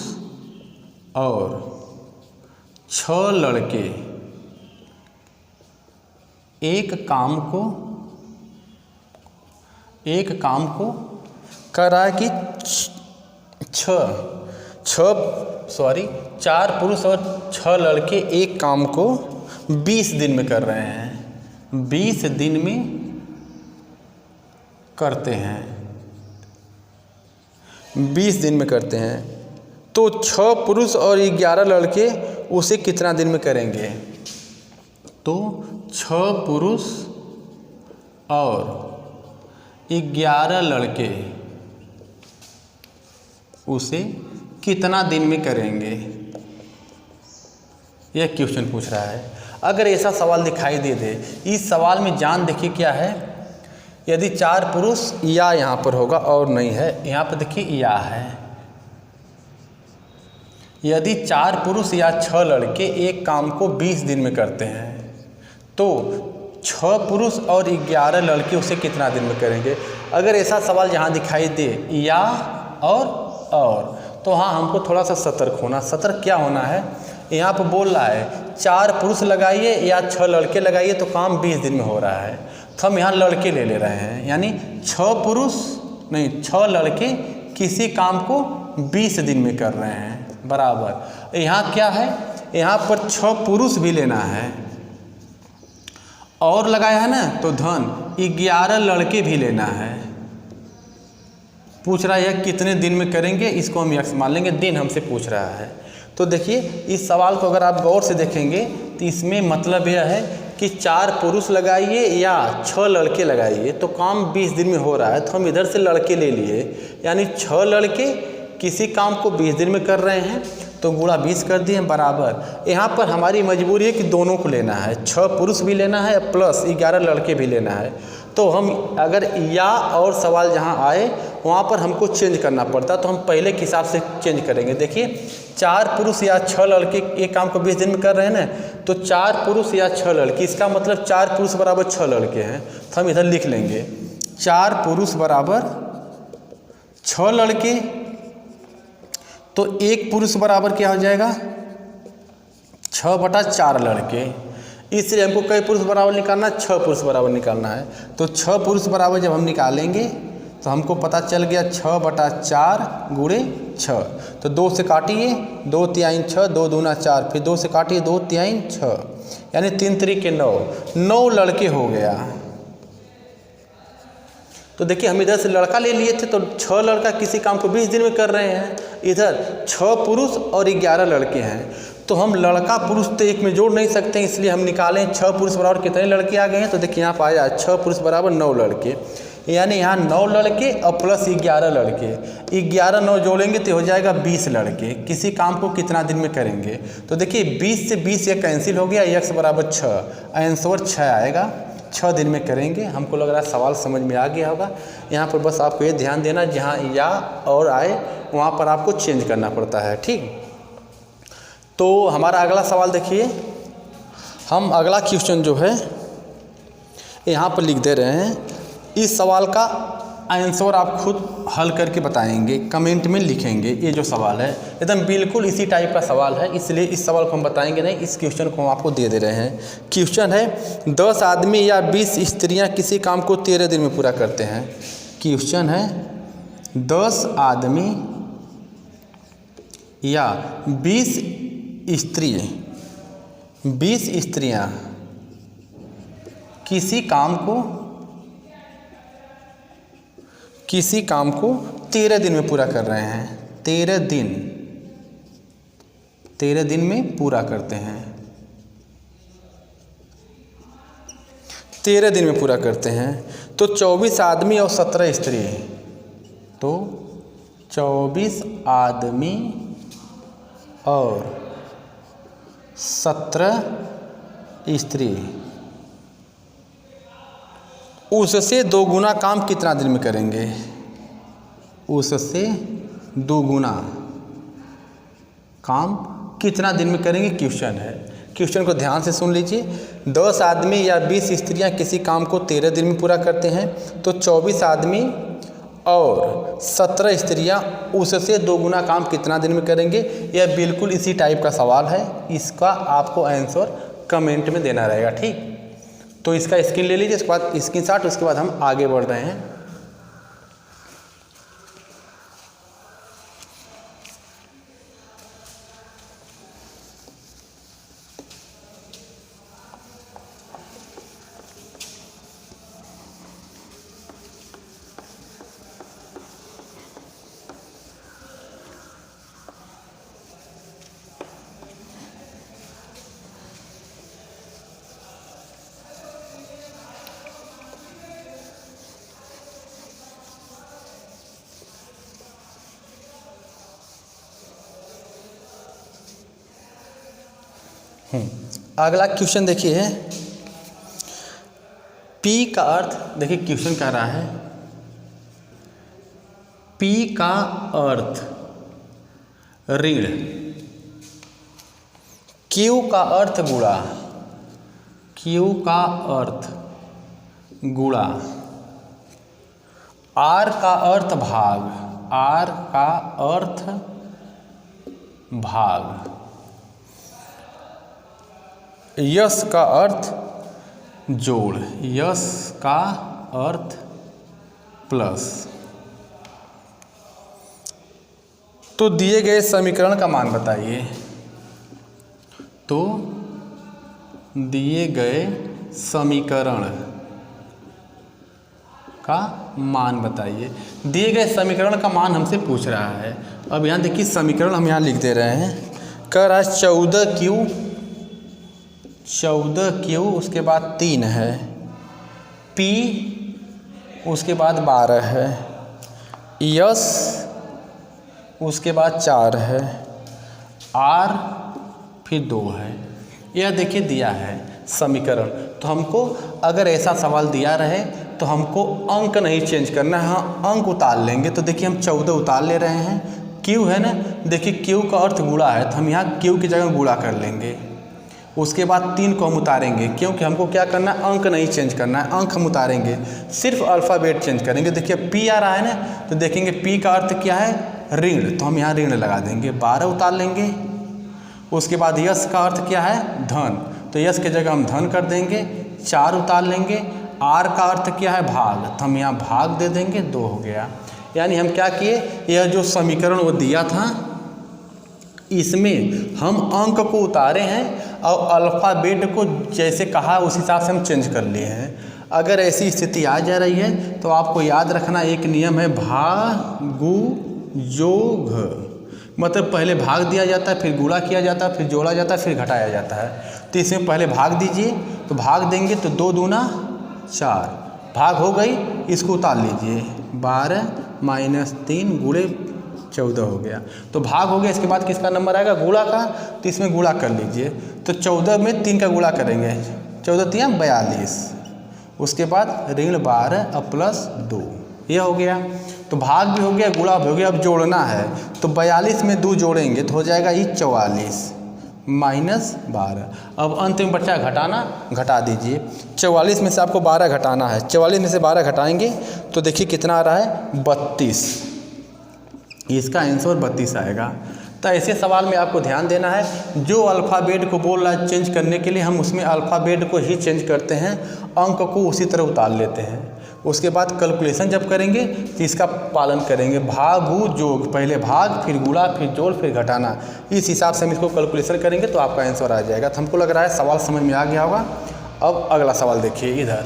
[SPEAKER 1] और 6 लड़के एक काम को कर रहा है कि 4 पुरुष और 6 लड़के एक काम को 20 दिन में कर रहे हैं, 20 दिन में करते हैं, 20 दिन में करते हैं। तो 6 पुरुष और 11 लड़के उसे कितना दिन में करेंगे। तो 6 पुरुष और 11 लड़के उसे कितना दिन में करेंगे, यह क्वेश्चन पूछ रहा है। अगर ऐसा सवाल दिखाई दे दे, इस सवाल में जान देखिए क्या है, यदि 4 पुरुष या यहाँ पर होगा और नहीं है, यहाँ पर देखिए या है। यदि 4 पुरुष या 6 लड़के एक काम को 20 दिन में करते हैं, तो 6 पुरुष और 11 लड़के उसे कितना दिन में करेंगे। अगर ऐसा सवाल यहाँ दिखाई दे या और तो हाँ हमको थोड़ा सा सतर्क क्या होना है। यहाँ पर बोल रहा है 4 पुरुष लगाइए या 6 लड़के लगाइए तो काम 20 दिन में हो रहा है, तो हम यहाँ लड़के ले रहे हैं, यानी 6 लड़के किसी काम को 20 दिन में कर रहे हैं बराबर। यहाँ क्या है, यहाँ पर 6 पुरुष भी लेना है और लगाया है ना, तो धन 11 लड़के भी लेना है। पूछ रहा है कितने दिन में करेंगे, इसको हम यक्स मान लेंगे, दिन हमसे पूछ रहा है। तो देखिए इस सवाल को अगर आप गौर से देखेंगे तो इसमें मतलब यह है कि 4 पुरुष लगाइए या 6 लड़के लगाइए तो काम 20 दिन में हो रहा है, तो हम इधर से लड़के ले लिए, यानी 6 लड़के किसी काम को 20 दिन में कर रहे हैं तो गुणा 20 कर दिए बराबर। यहाँ पर हमारी मजबूरी है कि दोनों को लेना है, 6 पुरुष भी लेना है प्लस 11 लड़के भी लेना है। तो हम अगर या और सवाल जहाँ आए वहाँ पर हमको चेंज करना पड़ता, तो हम पहले के हिसाब से चेंज करेंगे। देखिए 4 पुरुष या 6 लड़के एक काम को 20 दिन में कर रहे हैं ना, तो 4 पुरुष या 6 लड़के, इसका मतलब 4 पुरुष बराबर 6 लड़के हैं। तो हम इधर लिख लेंगे 4 पुरुष बराबर 6 लड़के, तो 1 पुरुष बराबर क्या हो जाएगा 6/4 लड़के। इसलिए हमको कई पुरुष बराबर निकालना है, 6 पुरुष बराबर निकालना है। तो 6 पुरुष बराबर जब हम निकालेंगे तो हमको पता चल गया 6/4 गुणे 6। तो 2 से काटिए, 2 तिहाई 6, 2 दूना 4, फिर 2 से काटिए 2 तिहाई 6, यानी 3 तरीके 9 लड़के हो गया। तो देखिए हम इधर से लड़का ले लिए थे, तो 6 लड़का किसी काम को 20 दिन में कर रहे हैं, इधर 6 पुरुष और 11 लड़के हैं। तो हम लड़का पुरुष तो एक में जोड़ नहीं सकते, इसलिए हम निकालें 6 पुरुष बराबर कितने लड़के आ गए हैं। तो देखिए यहाँ पर आया 6 पुरुष बराबर 9 लड़के, यानी यहाँ 9 लड़के और प्लस 11 लड़के, 11 9 जोड़ेंगे तो हो जाएगा 20 लड़के। किसी काम को कितना दिन में करेंगे, तो देखिए 20 से 20 ये कैंसिल हो गया, x बराबर 6, आंसर 6 आएगा। 6 दिन में करेंगे। हमको लग रहा है सवाल समझ में आ गया होगा। यहाँ पर बस आपको ये ध्यान देना, जहाँ या और आए वहाँ पर आपको चेंज करना पड़ता है, ठीक। तो हमारा अगला सवाल देखिए, हम अगला क्वेश्चन जो है यहाँ पर लिख दे रहे हैं। इस सवाल का आंसर आप खुद हल करके बताएंगे, कमेंट में लिखेंगे। ये जो सवाल है एकदम बिल्कुल इसी टाइप का सवाल है, इसलिए इस सवाल को हम बताएंगे नहीं, इस क्वेश्चन को हम आपको दे दे रहे हैं। क्वेश्चन है 10 आदमी या 20 स्त्रियां किसी काम को 13 दिन में पूरा करते हैं। क्वेश्चन है 10 आदमी या 20 स्त्रियां किसी काम को 13 दिन में पूरा कर रहे हैं। 13 दिन में पूरा करते हैं, 13 दिन में पूरा करते हैं। तो 24 आदमी और 17 स्त्री, तो 24 आदमी और 17 स्त्री उससे 2 गुना काम कितना दिन में करेंगे। उससे 2 गुना काम कितना दिन में करेंगे, क्वेश्चन है। क्वेश्चन को ध्यान से सुन लीजिए। 10 आदमी या 20 स्त्रियां किसी काम को 13 दिन में पूरा करते हैं, तो 24 आदमी और 17 स्त्रियां उससे 2 गुना काम कितना दिन में करेंगे। यह बिल्कुल इसी टाइप का सवाल है, इसका आपको आंसर कमेंट में देना रहेगा, ठीक। तो इसका स्क्रीन ले लीजिए, उसके बाद स्क्रीनशॉट, उसके बाद हम आगे बढ़ रहे हैं। अगला क्वेश्चन देखिए, P का अर्थ, देखिए क्वेश्चन कह रहा है P का अर्थ ऋण, Q का अर्थ गुणा, Q का अर्थ गुणा, R का अर्थ भाग, R का अर्थ भाग, यस का अर्थ जोड़, यस का अर्थ प्लस। तो दिए गए समीकरण का मान बताइए। तो दिए गए समीकरण का मान बताइए। दिए गए समीकरण का मान हमसे पूछ रहा है। अब यहाँ देखिए समीकरण हम यहाँ लिख दे रहे हैं। कह रहा है 14Q, उसके बाद 3 है, P उसके बाद 12 है, यस उसके बाद 4 है, R फिर 2 है। यह देखिए दिया है समीकरण। तो हमको अगर ऐसा सवाल दिया रहे तो हमको अंक नहीं चेंज करना है, हाँ अंक उतार लेंगे। तो देखिए हम 14 उतार ले रहे हैं, Q है ना, देखिए Q का अर्थ गुणा है तो हम यहाँ Q की जगह गुणा कर लेंगे। उसके बाद 3 को हम उतारेंगे क्योंकि हमको क्या करना है, अंक नहीं चेंज करना है, अंक हम उतारेंगे, सिर्फ अल्फ़ाबेट चेंज करेंगे। देखिए P आ रहा है ना, तो देखेंगे P का अर्थ क्या है, ऋण, तो हम यहाँ ऋण लगा देंगे, 12 उतार लेंगे। उसके बाद यश का अर्थ क्या है, धन, तो यश की जगह हम धन कर देंगे, 4 उतार लेंगे। R का अर्थ क्या है, भाग, तो हम यहाँ भाग दे देंगे, 2 हो गया। यानी हम क्या किए, यह जो समीकरण वो दिया था इसमें हम अंक को उतारे हैं और अल्फ़ाबेट को जैसे कहा उस हिसाब से हम चेंज कर लिए हैं। अगर ऐसी स्थिति आ जा रही है तो आपको याद रखना एक नियम है, भागु योग, मतलब पहले भाग दिया जाता है, फिर गुणा किया जाता है, फिर जोड़ा जाता है, फिर घटाया जाता है। तो इसमें पहले भाग दीजिए, तो भाग देंगे तो 2 दूना 4, भाग हो गई, इसको उतार लीजिए, 12 - 3 गुणे 14 हो गया। तो भाग हो गया, इसके बाद किसका नंबर आएगा, गुणा का, तो इसमें गुणा कर लीजिए। तो 14 में 3 का गुणा करेंगे, 14 × 3 = 42, उसके बाद ऋण 12 और प्लस 2, यह हो गया। तो भाग भी हो गया, गुणा भी हो गया। अब जोड़ना है तो 42 में 2 जोड़ेंगे तो हो जाएगा ये 44 - 12। अब अंत में बच्चा घटाना, घटा दीजिए। 44 में से आपको 12 घटाना है, 44 में से 12 घटाएंगे तो देखिए कितना आ रहा है, 32। इसका आंसर 32 आएगा। तो ऐसे सवाल में आपको ध्यान देना है, जो अल्फ़ाबेट को बोल रहा है चेंज करने के लिए हम उसमें अल्फ़ाबेट को ही चेंज करते हैं, अंक को उसी तरह उतार लेते हैं। उसके बाद कैलकुलेशन जब करेंगे तो इसका पालन करेंगे, भागु जोग, पहले भाग फिर गुणा फिर जोड़ फिर घटाना, इस हिसाब से हम इसको कैलकुलेशन करेंगे तो आपका आंसर आ जाएगा। तो हमको लग रहा है सवाल समझ में आ गया होगा। अब अगला सवाल देखिए, इधर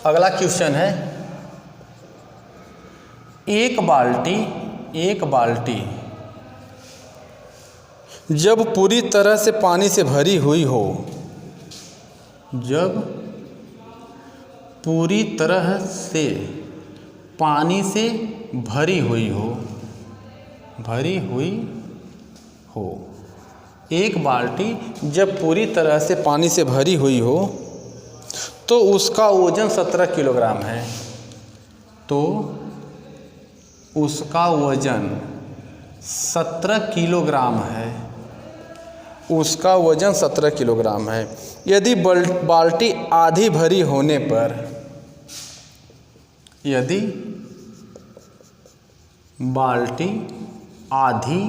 [SPEAKER 1] अगला क्वेश्चन है, एक बाल्टी जब पूरी तरह से पानी से भरी हुई हो, जब पूरी तरह से पानी से भरी हुई हो, एक बाल्टी जब पूरी तरह से पानी से भरी हुई हो तो उसका वजन 17 किलोग्राम है। तो उसका वजन 17 किलोग्राम है, उसका वजन 17 किलोग्राम है। यदि बाल्टी आधी भरी होने पर, यदि बाल्टी आधी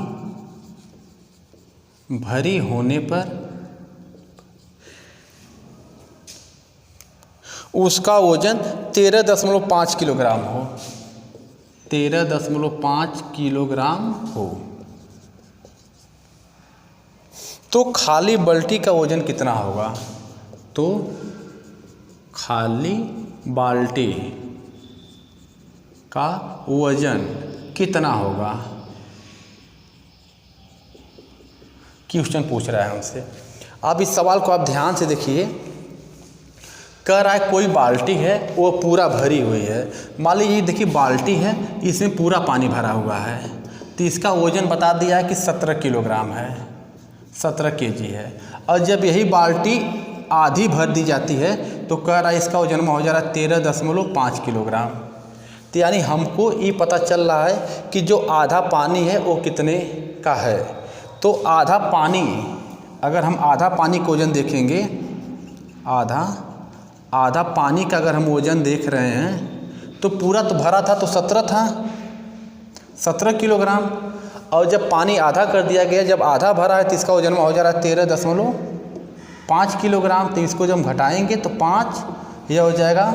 [SPEAKER 1] भरी होने पर उसका वजन 13.5 किलोग्राम हो, 13.5 किलोग्राम हो, तो खाली बाल्टी का वजन कितना होगा। तो खाली बाल्टी का वजन कितना होगा, क्वेश्चन पूछ रहा है हमसे। अब इस सवाल को आप ध्यान से देखिए, कह रहा है कोई बाल्टी है वो पूरा भरी हुई है। मान लीजिए देखिए बाल्टी है, इसमें पूरा पानी भरा हुआ है, तो इसका वजन बता दिया है कि 17 किलोग्राम है, 17 केजी है। और जब यही बाल्टी आधी भर दी जाती है तो कह रहा है इसका वजन हो जा रहा है 13.5 किलोग्राम। तो यानी हमको ये पता चल रहा है कि जो आधा पानी है वो कितने का है। तो आधा पानी, अगर हम आधा पानी का वजन देखेंगे, आधा पानी का अगर हम वजन देख रहे हैं तो पूरा तो भरा था तो 17 था, 17 किलोग्राम। और जब पानी आधा कर दिया गया, जब आधा भरा है तो इसका वजन हो जा रहा है 13.5 किलोग्राम। तो इसको जब हम घटाएंगे तो 5, यह हो जाएगा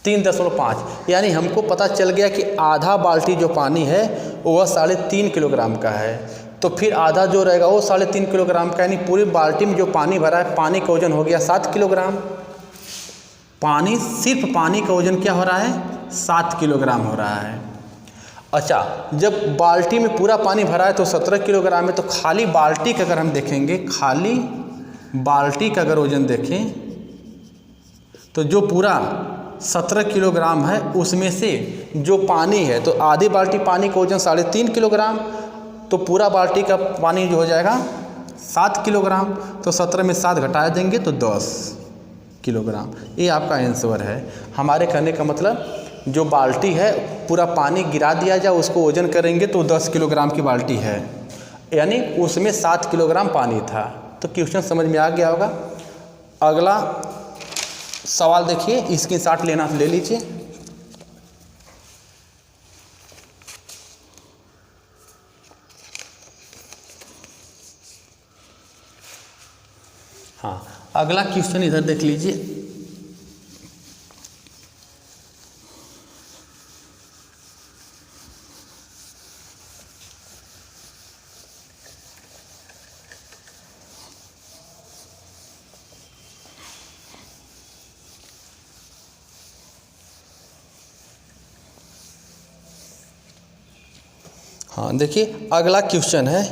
[SPEAKER 1] 3.5। यानी हमको पता चल गया कि आधा बाल्टी जो पानी है वह 3.5 किलोग्राम का है। तो फिर आधा जो रहेगा वो 3.5 किलोग्राम का, यानी पूरी बाल्टी में जो पानी भरा है, पानी का वजन हो गया 7 किलोग्राम। पानी, सिर्फ पानी का वजन क्या हो रहा है, 7 किलोग्राम हो रहा है। अच्छा, जब बाल्टी में पूरा पानी भरा है तो 17 किलोग्राम है। तो खाली बाल्टी का अगर हम देखेंगे, खाली बाल्टी का अगर वजन देखें तो जो पूरा 17 किलोग्राम है उसमें से जो पानी है, तो आधी बाल्टी पानी का वजन 3.5 किलोग्राम, तो पूरा बाल्टी का पानी जो हो जाएगा 7 किलोग्राम। तो 17 में 7 घटा देंगे तो 10 किलोग्राम। ये आपका आंसर है। हमारे कहने का मतलब जो बाल्टी है पूरा पानी गिरा दिया जाए, उसको वजन करेंगे तो 10 किलोग्राम की बाल्टी है, यानी उसमें 7 किलोग्राम पानी था। तो क्वेश्चन समझ में आ गया होगा। अगला सवाल देखिए, स्क्रीनशॉट लेना ले लीजिए। हाँ, अगला क्वेश्चन इधर देख लीजिए। हाँ देखिए, अगला क्वेश्चन है,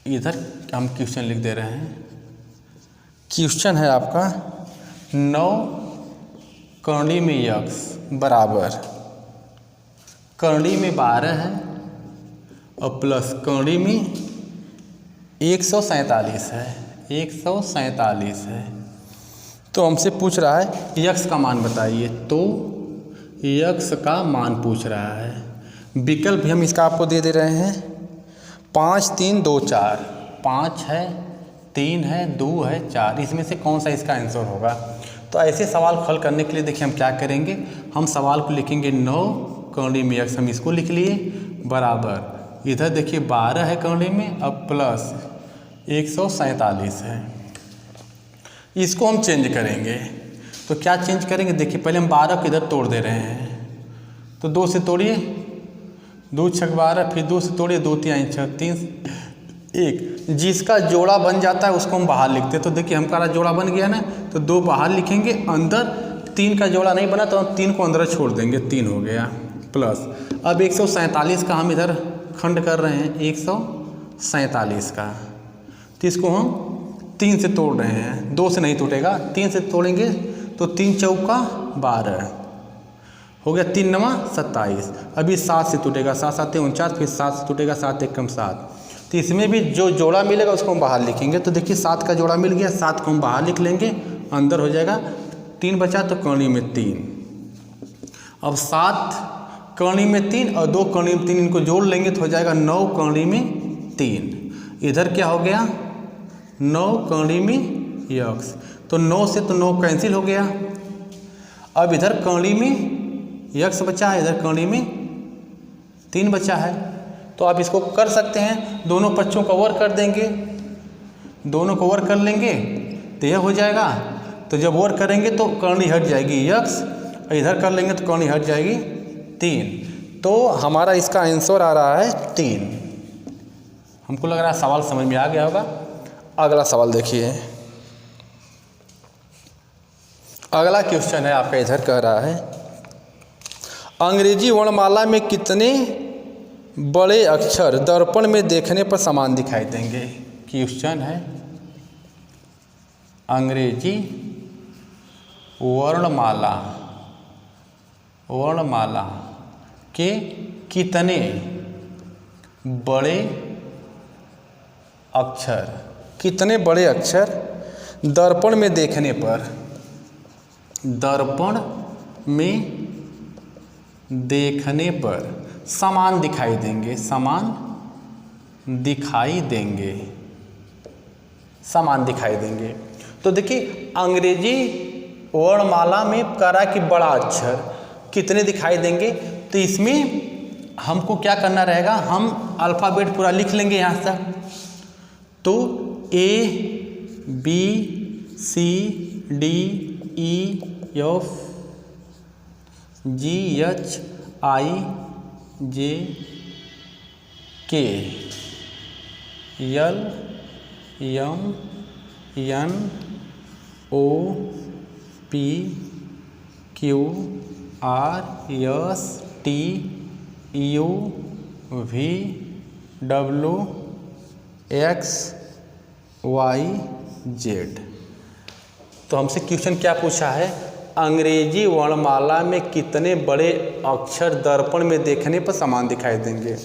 [SPEAKER 1] इधर हम क्वेश्चन लिख दे रहे हैं। क्वेश्चन है आपका 9 कर्णी में यक्स बराबर कर्णी में 12 है और प्लस कर्णी में 147 है, 147 है। तो हमसे पूछ रहा है यक्स का मान बताइए। तो यक्स का मान पूछ रहा है। विकल्प भी हम इसका आपको दे रहे हैं। 5 3 2 4, 5 है, 3 है, 2 है, 4, इसमें से कौन सा इसका आंसर होगा। तो ऐसे सवाल हल करने के लिए देखिए हम क्या करेंगे, हम सवाल को लिखेंगे 9 कर्णी में यक्स, हम इसको लिख लिए बराबर, इधर देखिए 12 है कर्णी में, अब प्लस 147 है। इसको हम चेंज करेंगे। तो क्या चेंज करेंगे, देखिए पहले हम 12 को इधर तोड़ दे रहे हैं। तो 2 से तोड़िए, 2 6 12, फिर 2 से तोड़िए, 2 3 6 3 1। जिसका जोड़ा बन जाता है उसको हम बाहर लिखते हैं। तो देखिए हमारा जोड़ा बन गया ना, तो 2 बाहर लिखेंगे, अंदर 3 का जोड़ा नहीं बना तो हम 3 को अंदर छोड़ देंगे, 3 हो गया प्लस। अब 147 का हम इधर खंड कर रहे हैं, 147 का, तो इसको हम 3 से तोड़ रहे हैं, 2 से नहीं टूटेगा, 3 से तोड़ेंगे तो 3 चौका 12 हो गया, 3 9 27। अभी 7 से टूटेगा, 7 7 49, फिर 7 से टूटेगा, 7 1 7। तो इसमें भी जो जोड़ा मिलेगा उसको हम बाहर लिखेंगे। तो देखिए 7 का जोड़ा मिल गया, 7 को हम बाहर लिख लेंगे, अंदर हो जाएगा 3 बचा तो कर्णी में 3। अब 7 कर्णी में 3 और 2 कर्णी में 3, इनको जोड़ लेंगे तो हो जाएगा 9 कर्णी में 3। इधर क्या हो गया, 9 कर्णी में यक्स। तो 9 से तो 9 कैंसिल हो गया। अब इधर कर्णी में यक्स बचा है, इधर कर्णी में 3 बचा है। तो आप इसको कर सकते हैं, दोनों पक्षों को ओवर कर देंगे, दोनों को ओवर कर लेंगे तो यह हो जाएगा। तो जब ओवर करेंगे तो कर्णी हट जाएगी यक्स, और इधर कर लेंगे तो कर्णी हट जाएगी 3। तो हमारा इसका आंसर आ रहा है 3। हमको लग रहा है सवाल समझ में आ गया होगा। अगला सवाल देखिए, अगला क्वेश्चन है आपका, इधर कह रहा है अंग्रेजी वर्णमाला में कितने बड़े अक्षर दर्पण में देखने पर समान दिखाई देंगे। क्वेश्चन है अंग्रेजी वर्णमाला के कितने बड़े अक्षर दर्पण में देखने पर समान दिखाई देंगे। तो देखिए अंग्रेजी वर्णमाला में कह रहा है कि बड़ा अक्षर कितने दिखाई देंगे। तो इसमें हमको क्या करना रहेगा, हम अल्फ़ाबेट पूरा लिख लेंगे यहाँ तक। तो ABCDEF GHIJK LMNOPQRSTUVWXYZ Y Z. तो हमसे क्वेश्चन क्या पूछा है, अंग्रेजी वर्णमाला में कितने बड़े अक्षर दर्पण में देखने पर समान दिखाई देंगे।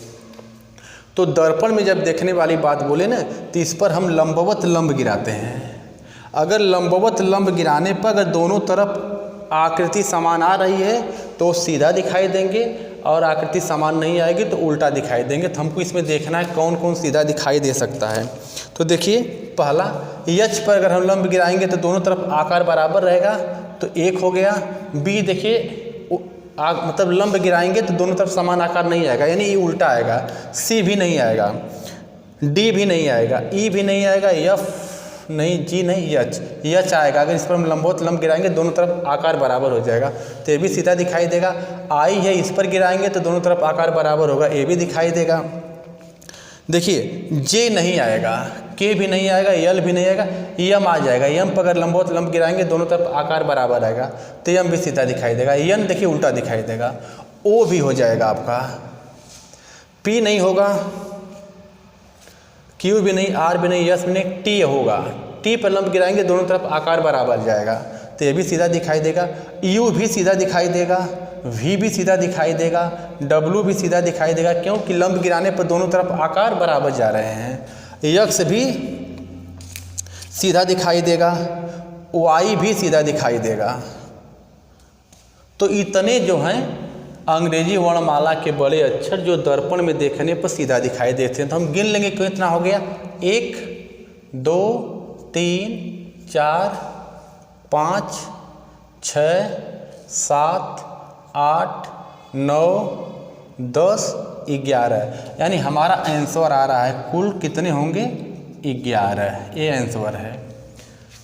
[SPEAKER 1] तो दर्पण में जब देखने वाली बात बोले ना, तो इस पर हम लंबवत लंब गिराते हैं। अगर लंबवत लंब गिराने पर अगर दोनों तरफ आकृति समान आ रही है तो सीधा दिखाई देंगे, और आकृति समान नहीं आएगी तो उल्टा दिखाई देंगे। तो हमको इसमें देखना है कौन कौन सीधा दिखाई दे सकता है। तो देखिए, पहला यच पर अगर हम लंब गिराएंगे तो दोनों तरफ आकार बराबर रहेगा, तो एक हो गया। बी देखिए, मतलब लंब गिराएंगे तो दोनों तरफ समान आकार नहीं आएगा, यानी ये उल्टा आएगा। सी भी नहीं आएगा, डी भी नहीं आएगा, ई भी नहीं आएगा, एफ नहीं, जी नहीं, यच आएगा। अगर इस पर हम लंबवत लंब गिराएंगे दोनों तरफ आकार बराबर हो जाएगा, तो ये भी सीधा दिखाई देगा। आई है, इस पर गिराएंगे तो दोनों तरफ आकार बराबर होगा, ये भी दिखाई देगा। देखिए, जे नहीं आएगा, के भी नहीं आएगा, यल भी नहीं आएगा, यम आ जाएगा। यम पर अगर लंबवत लंब गिराएंगे दोनों तरफ आकार बराबर आएगा, तो यम भी सीधा दिखाई देगा। यन देखिए उल्टा दिखाई देगा। ओ भी हो जाएगा आपका। पी नहीं होगा, क्यू भी नहीं, आर भी नहीं, यस भी नहीं, टी होगा। टी पर लंब गिराएंगे दोनों तरफ आकार बराबर जाएगा, तो ये भी सीधा दिखाई देगा। यू भी सीधा दिखाई देगा, वी भी सीधा दिखाई देगा, डब्लू भी सीधा दिखाई देगा, क्योंकि लंब गिराने पर दोनों तरफ आकार बराबर जा रहे हैं। यक्स भी सीधा दिखाई देगा, वाई भी सीधा दिखाई देगा। तो इतने जो हैं अंग्रेजी वर्णमाला के बड़े अक्षर जो दर्पण में देखने पर सीधा दिखाई देते हैं। तो हम गिन लेंगे कितना हो गया, 1 2 3 4 5 6 7 8 9 10 11, यानी हमारा आंसर आ रहा है कुल कितने होंगे, 11। ये आंसर है।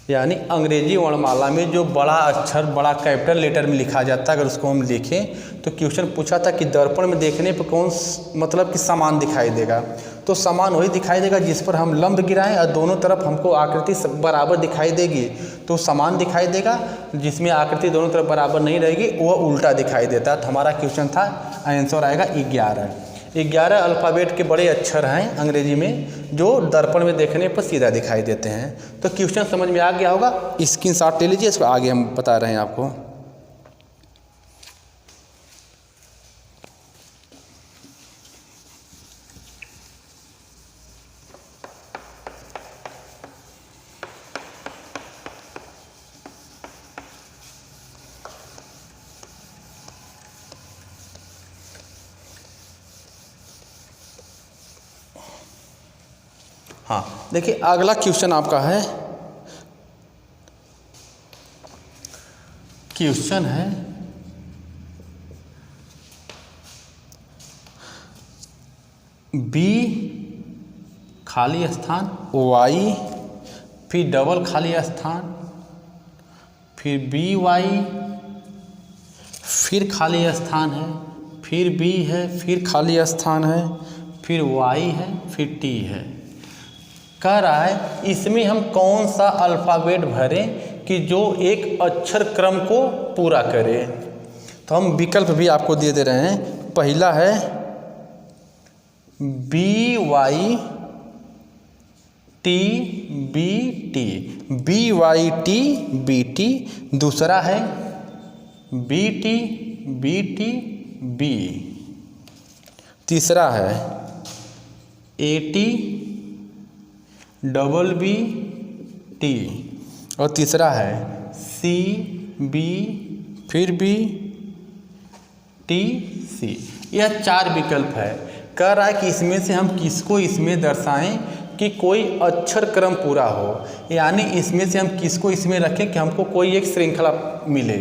[SPEAKER 1] यानी अंग्रेजी वर्णमाला में जो बड़ा अक्षर बड़ा कैपिटल लेटर में लिखा जाता है, अगर उसको हम लिखें तो क्वेश्चन पूछा था कि दर्पण में देखने पर कौन मतलब कि समान दिखाई देगा। तो समान वही दिखाई देगा जिस पर हम लंब गिराएं और दोनों तरफ हमको आकृति बराबर दिखाई देगी, तो समान दिखाई देगा। जिसमें आकृति दोनों तरफ बराबर नहीं रहेगी वह उल्टा दिखाई देता। तो हमारा क्वेश्चन था, आंसर आएगा 11। 11 अल्फ़ाबेट के बड़े अक्षर हैं अंग्रेजी में जो दर्पण में देखने पर सीधा दिखाई देते हैं। तो क्वेश्चन समझ में आ गया होगा, स्क्रीनशॉट ले लीजिए, इसको आगे हम बता रहे हैं आपको। हाँ, देखिए अगला क्वेश्चन आपका है, क्वेश्चन है बी खाली स्थान वाई, फिर डबल खाली स्थान, फिर बी वाई, फिर खाली स्थान है, फिर बी है, फिर खाली स्थान है, फिर वाई है, फिर टी है। कह रहा है इसमें हम कौन सा अल्फ़ाबेट भरें कि जो एक अक्षर क्रम को पूरा करे। तो हम विकल्प भी आपको दे दे रहे हैं। पहला है B Y T B T, B Y T B T. दूसरा है बी टी बी। तीसरा है A T double B T, और तीसरा है सी बी फिर बी टी सी। यह 4 विकल्प है। कह रहा है कि इसमें से हम किसको इसमें दर्शाएं कि कोई अक्षर क्रम पूरा हो, यानी इसमें से हम किसको इसमें रखें कि हमको कोई एक श्रृंखला मिले।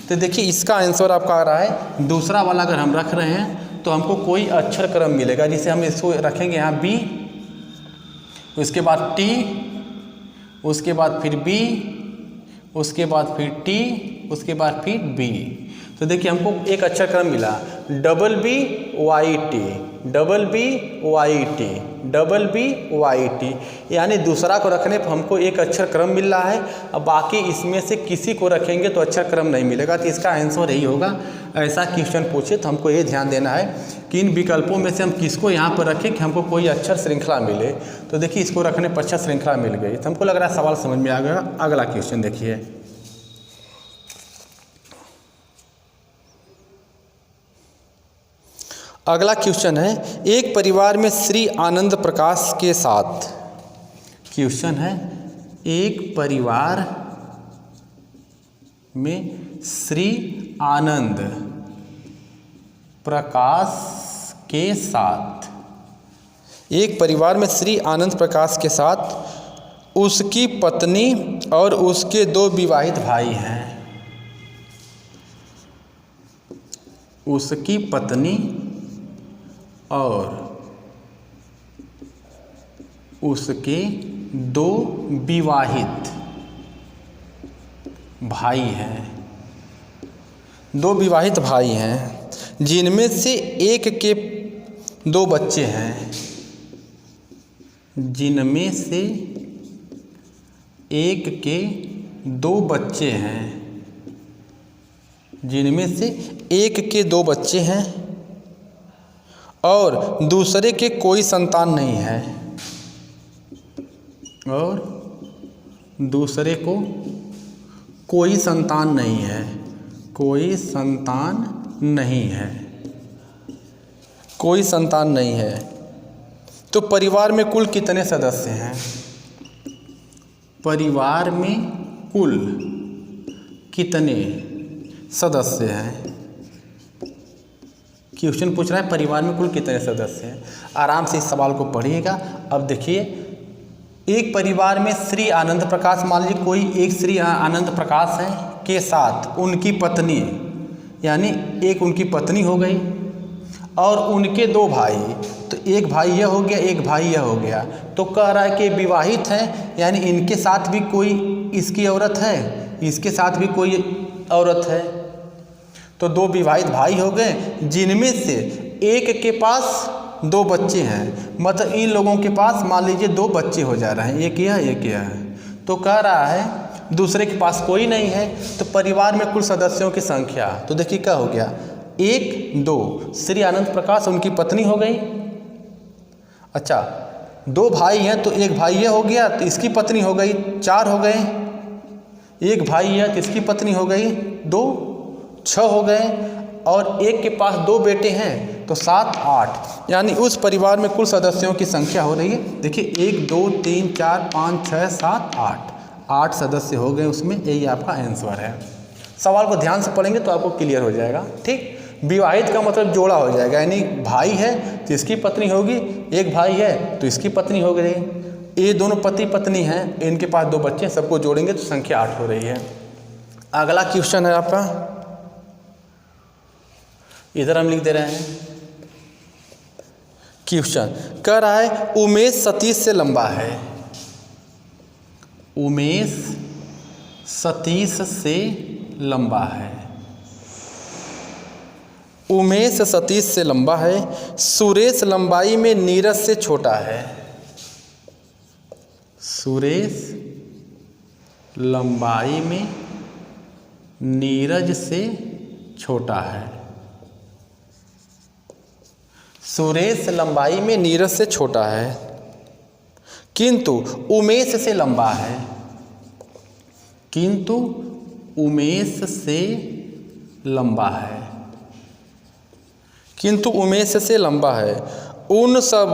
[SPEAKER 1] तो देखिए इसका आंसर आपका आ रहा है दूसरा वाला। अगर हम रख रहे हैं तो हमको कोई अक्षर क्रम मिलेगा, जिसे हम इसको रखेंगे यहाँ बी, उसके बाद टी, उसके बाद फिर बी, उसके बाद फिर टी, उसके बाद फिर बी। तो देखिए हमको एक अक्षर क्रम मिला, double B Y T, double B Y T, double B Y T, यानी दूसरा को रखने पर हमको एक अक्षर क्रम मिल रहा है। अब बाकी इसमें से किसी को रखेंगे तो अक्षर क्रम नहीं मिलेगा। तो इसका आंसर यही होगा। ऐसा क्वेश्चन पूछे तो हमको ये ध्यान देना है किन विकल्पों में से हम किसको यहाँ पर रखें कि हमको कोई अक्षर श्रृंखला मिले। तो देखिए इसको रखने पर अक्षर श्रृंखला मिल गई। तो हमको लग रहा है सवाल समझ में आ गया। अगला क्वेश्चन देखिए, अगला क्वेश्चन है, एक परिवार में श्री आनंद प्रकाश के साथ। क्वेश्चन है, एक परिवार में श्री आनंद प्रकाश के साथ, एक परिवार में श्री आनंद प्रकाश के साथ उसकी पत्नी और उसके 2 विवाहित भाई हैं। उसकी पत्नी और उसके 2 विवाहित भाई हैं। 2 विवाहित भाई हैं, जिनमें से एक के 2 बच्चे हैं। जिनमें से एक के 2 बच्चे हैं। जिनमें से एक के 2 बच्चे हैं और दूसरे के कोई संतान नहीं है। और दूसरे को कोई संतान नहीं है। कोई संतान नहीं है। कोई संतान नहीं है। तो परिवार में कुल कितने सदस्य हैं? परिवार में कुल कितने सदस्य हैं? क्वेश्चन पूछ रहा है परिवार में कुल कितने सदस्य हैं। आराम से इस सवाल को पढ़िएगा। अब देखिए, एक परिवार में श्री आनंद प्रकाश, मान लीजिए कोई एक श्री आनंद प्रकाश है के साथ उनकी पत्नी, यानी एक उनकी पत्नी हो गई और उनके 2 भाई। तो एक भाई यह हो गया, एक भाई यह हो गया। तो कह रहा है कि विवाहित हैं, यानी इनके साथ भी कोई इसकी औरत है, इसके साथ भी कोई औरत है। तो 2 विवाहित भाई हो गए, जिनमें से एक के पास 2 बच्चे हैं। मतलब इन लोगों के पास मान लीजिए 2 बच्चे हो जा रहे हैं, एक यह है। तो कह रहा है दूसरे के पास कोई नहीं है। तो परिवार में कुल सदस्यों की संख्या, तो देखिए क्या हो गया, 1 2 श्री आनंद प्रकाश उनकी पत्नी हो गई। अच्छा, 2 भाई हैं तो एक भाई यह हो गया तो इसकी पत्नी हो गई, 4 हो गए। एक भाई है तो इसकी पत्नी हो गई, 2 6 हो गए। और एक के पास 2 बेटे हैं तो 7 8, यानी उस परिवार में कुल सदस्यों की संख्या हो रही है। देखिए 1 2 3 4 5 6 7 8 सदस्य हो गए उसमें। यही आपका आंसर है। सवाल को ध्यान से पढ़ेंगे तो आपको क्लियर हो जाएगा। ठीक, विवाहित का मतलब जोड़ा हो जाएगा, यानी भाई है तो इसकी पत्नी होगी, एक भाई है तो इसकी पत्नी हो गई। ये दोनों पति पत्नी हैं, इनके पास 2 बच्चे हैं, सबको जोड़ेंगे तो संख्या 8 हो रही है। अगला क्वेश्चन है आपका, इधर हम लिख दे रहे हैं। क्वेश्चन कह रहा है उमेश सतीश से लंबा है। उमेश सतीश से लंबा है। उमेश सतीश से लंबा है। सुरेश लंबाई में नीरज से छोटा है। सुरेश लंबाई में नीरज से छोटा है। सुरेश लंबाई में नीरज से छोटा है, किंतु उमेश से लंबा है। किंतु उमेश से लंबा है। किंतु उमेश से लंबा है। उन सब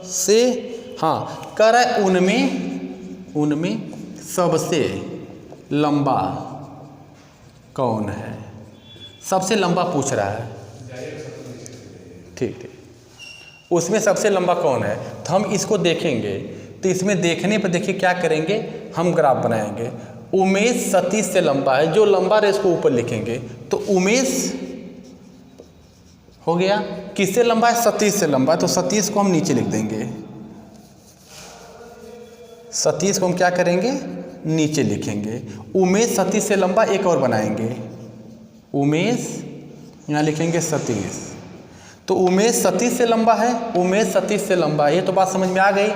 [SPEAKER 1] से, हाँ कह रहा है उनमें सबसे लंबा कौन है। सबसे लंबा पूछ रहा है। ठीक, उसमें सबसे लंबा कौन है, तो हम इसको देखेंगे। तो इसमें देखने पर देखिए क्या करेंगे, हम ग्राफ बनाएंगे। उमेश सतीश से लंबा है, जो लंबा है इसको ऊपर लिखेंगे। तो उमेश हो गया, किससे लंबा है, सतीश से लंबा है, तो सतीश को हम नीचे लिख देंगे। सतीश को हम क्या करेंगे, नीचे लिखेंगे। उमेश सतीश से लंबा, एक और बनाएंगे। उमेश यहाँ लिखेंगे सतीश, तो उमेश सतीश से लंबा है। उमेश सतीश से लंबा है, ये तो बात समझ में आ गई।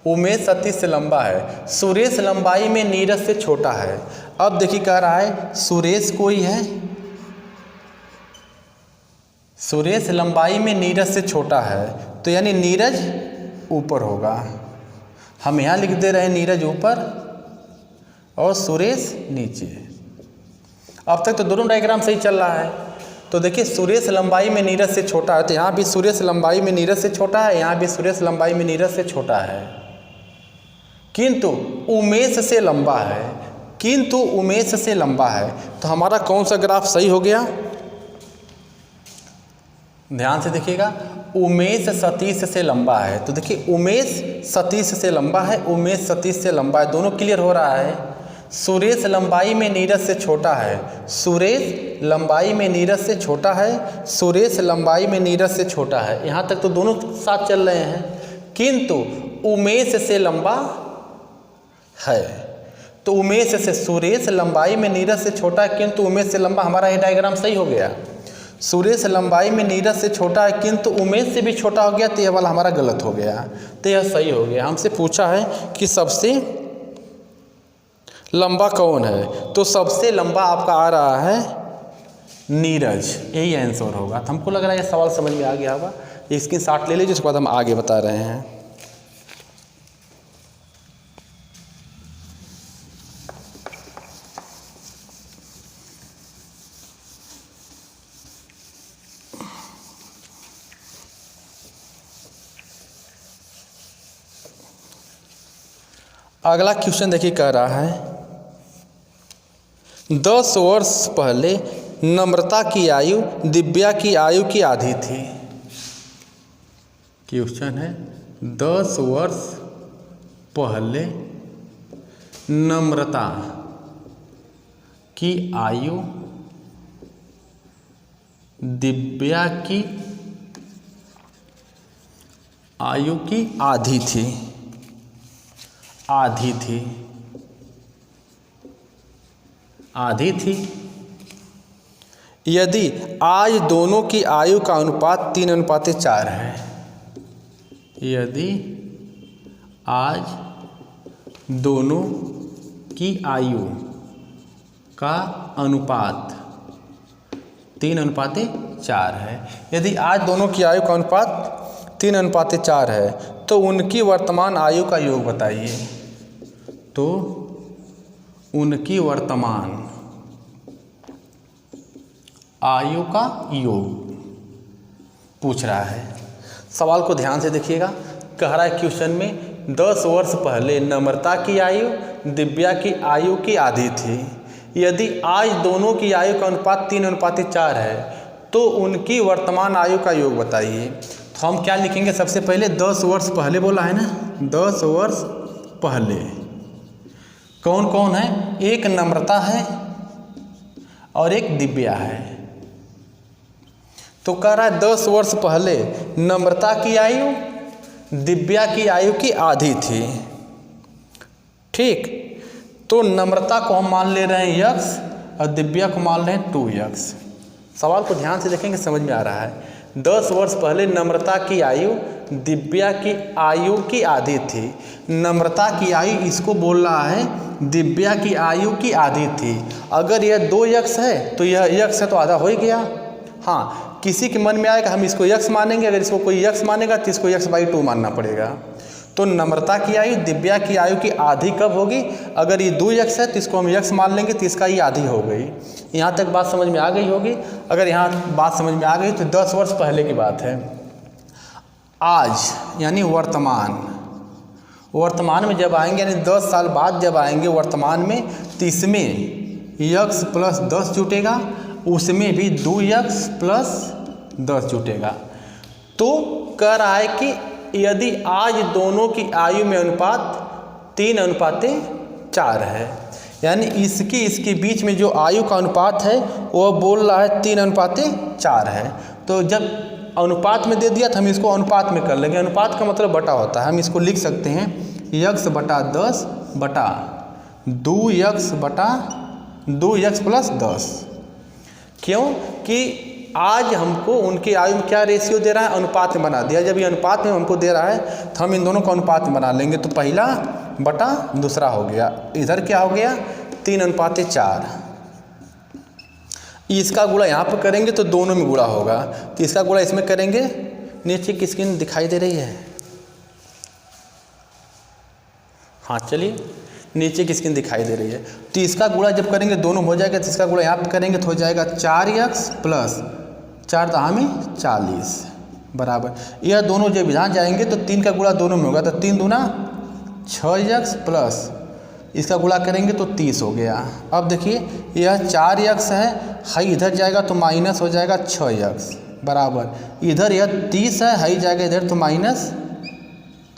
[SPEAKER 1] उमेश सतीश से लंबा है। सुरेश लंबाई में नीरज से छोटा है। अब देखिए कह रहा है सुरेश कोई है, सुरेश लंबाई में नीरज से छोटा है, तो यानी नीरज ऊपर होगा। हम यहाँ लिख दे रहे हैं नीरज ऊपर और सुरेश नीचे। अब तक तो दोनों डायग्राम सही चल रहा है। तो देखिए सुरेश लंबाई में नीरज से छोटा है, तो यहाँ भी सुरेश लंबाई में नीरज से छोटा है, यहाँ भी सुरेश लंबाई में नीरज से छोटा है, किंतु उमेश से लंबा है, किंतु उमेश से लंबा है। तो हमारा कौन सा ग्राफ सही हो गया? ध्यान से देखिएगा, उमेश सतीश से लंबा है। तो देखिए उमेश सतीश से लंबा है, उमेश सतीश से लंबा है, दोनों क्लियर हो रहा है। सुरेश लंबाई में नीरज से छोटा है, सुरेश लंबाई में नीरज से छोटा है, सुरेश लंबाई में नीरज से छोटा है। यहाँ तक तो दोनों साथ चल रहे हैं, किंतु उमेश से लंबा है। तो उमेश से सुरेश लंबाई में नीरज से छोटा है, किंतु उमेश से लंबा। हमारा ये डायग्राम सही हो गया। सुरेश लंबाई में नीरज से छोटा है, किंतु उमेश से भी छोटा हो गया, तो यह वाला हमारा गलत हो गया, तो यह सही हो गया। हमसे पूछा है कि सबसे लंबा कौन है, तो सबसे लंबा आपका आ रहा है नीरज, यही आंसर होगा। तो हमको लग रहा है ये सवाल समझ में आ गया होगा। इसकी शॉट ले लीजिए, उसके बाद हम आगे बता रहे हैं। अगला क्वेश्चन देखिए, कह रहा है 10 वर्ष पहले नम्रता की आयु दिव्या की आयु की आधी थी। क्वेश्चन है 10 वर्ष पहले नम्रता की आयु दिव्या की आयु की आधी थी, आधी थी, आधी थी। यदि आज दोनों की आयु का अनुपात 3:4 है, यदि आज दोनों की आयु का अनुपात 3:4 है, यदि आज दोनों की आयु का अनुपात 3:4 है, तो उनकी वर्तमान आयु का योग बताइए। तो उनकी वर्तमान आयु का योग पूछ रहा है। सवाल को ध्यान से देखिएगा। कह रहा है क्वेश्चन में 10 वर्ष पहले नम्रता की आयु दिव्या की आयु की आधी थी। यदि आज दोनों की आयु का अनुपात 3:4 है, तो उनकी वर्तमान आयु का योग बताइए। तो हम क्या लिखेंगे? सबसे पहले 10 वर्ष पहले बोला है ना, 10 वर्ष पहले कौन कौन है? एक नम्रता है और एक दिव्या है। तो कह रहा है 10 वर्ष पहले नम्रता की आयु दिव्या की आयु की आधी थी। ठीक, तो नम्रता को हम मान ले रहे हैं x और दिव्या को मान रहे हैं 2x। सवाल को ध्यान से देखेंगे, समझ में आ रहा है। 10 वर्ष पहले नम्रता की आयु दिव्या की आयु की आधी थी। नम्रता की आयु इसको बोल रहा है दिव्या की आयु की आधी थी। अगर यह 2x है तो यह x है, तो आधा हो ही गया। हाँ, किसी के मन में आएगा हम इसको x मानेंगे, अगर इसको कोई x मानेगा तो इसको x/2 मानना पड़ेगा। तो नम्रता की आयु दिव्या की आयु की आधी कब होगी? अगर ये 2x है तो इसको हम x मान लेंगे, तो इसका ये आधी हो गई। यहाँ तक बात समझ में आ गई होगी। अगर यहाँ बात समझ में आ गई तो 10 वर्ष पहले की बात है। आज यानी वर्तमान, वर्तमान में जब आएंगे यानी 10 साल बाद जब आएंगे वर्तमान में, तो इसमें x + 10 जुटेगा, उसमें भी 2x + 10 जुटेगा। तो कह रहा है कि यदि आज दोनों की आयु में अनुपात 3:4 है, यानी इसके बीच में जो आयु का अनुपात है वह बोल रहा है 3:4 है। तो जब अनुपात में दे दिया तो हम इसको अनुपात में कर लेंगे। अनुपात का मतलब बटा होता है। हम इसको लिख सकते हैं x/10 बटा 2x + 10। क्यों कि आज हमको उनकी आयु में क्या रेशियो दे रहा है? अनुपात में बना दिया। जब ये अनुपात में हमको दे रहा है तो हम इन दोनों को अनुपात में बना लेंगे। तो पहला बटा दूसरा हो गया। इधर क्या हो गया? 3:4। इसका गुणा यहाँ पर करेंगे तो दोनों में गुणा होगा, तो इसका गुणा इसमें करेंगे। नीचे की स्क्रीन दिखाई दे रही है? हाँ चलिए, नीचे की स्क्रीन दिखाई दे रही है। तो इसका गुणा जब करेंगे दोनों हो जाएगा, तो इसका गुणा यहाँ पर करेंगे तो हो जाएगा 4x प्लस 4 दहा में 40 बराबर। यह दोनों जब विधान जाएंगे तो 3 का गुणा दोनों में होगा, तो 3 दूना 6x प्लस इसका गुणा करेंगे तो 30 हो गया। अब देखिए यह 4x है, हाई इधर जाएगा तो माइनस हो जाएगा 6x बराबर। इधर यह 30 है, हाई जाएगा इधर तो माइनस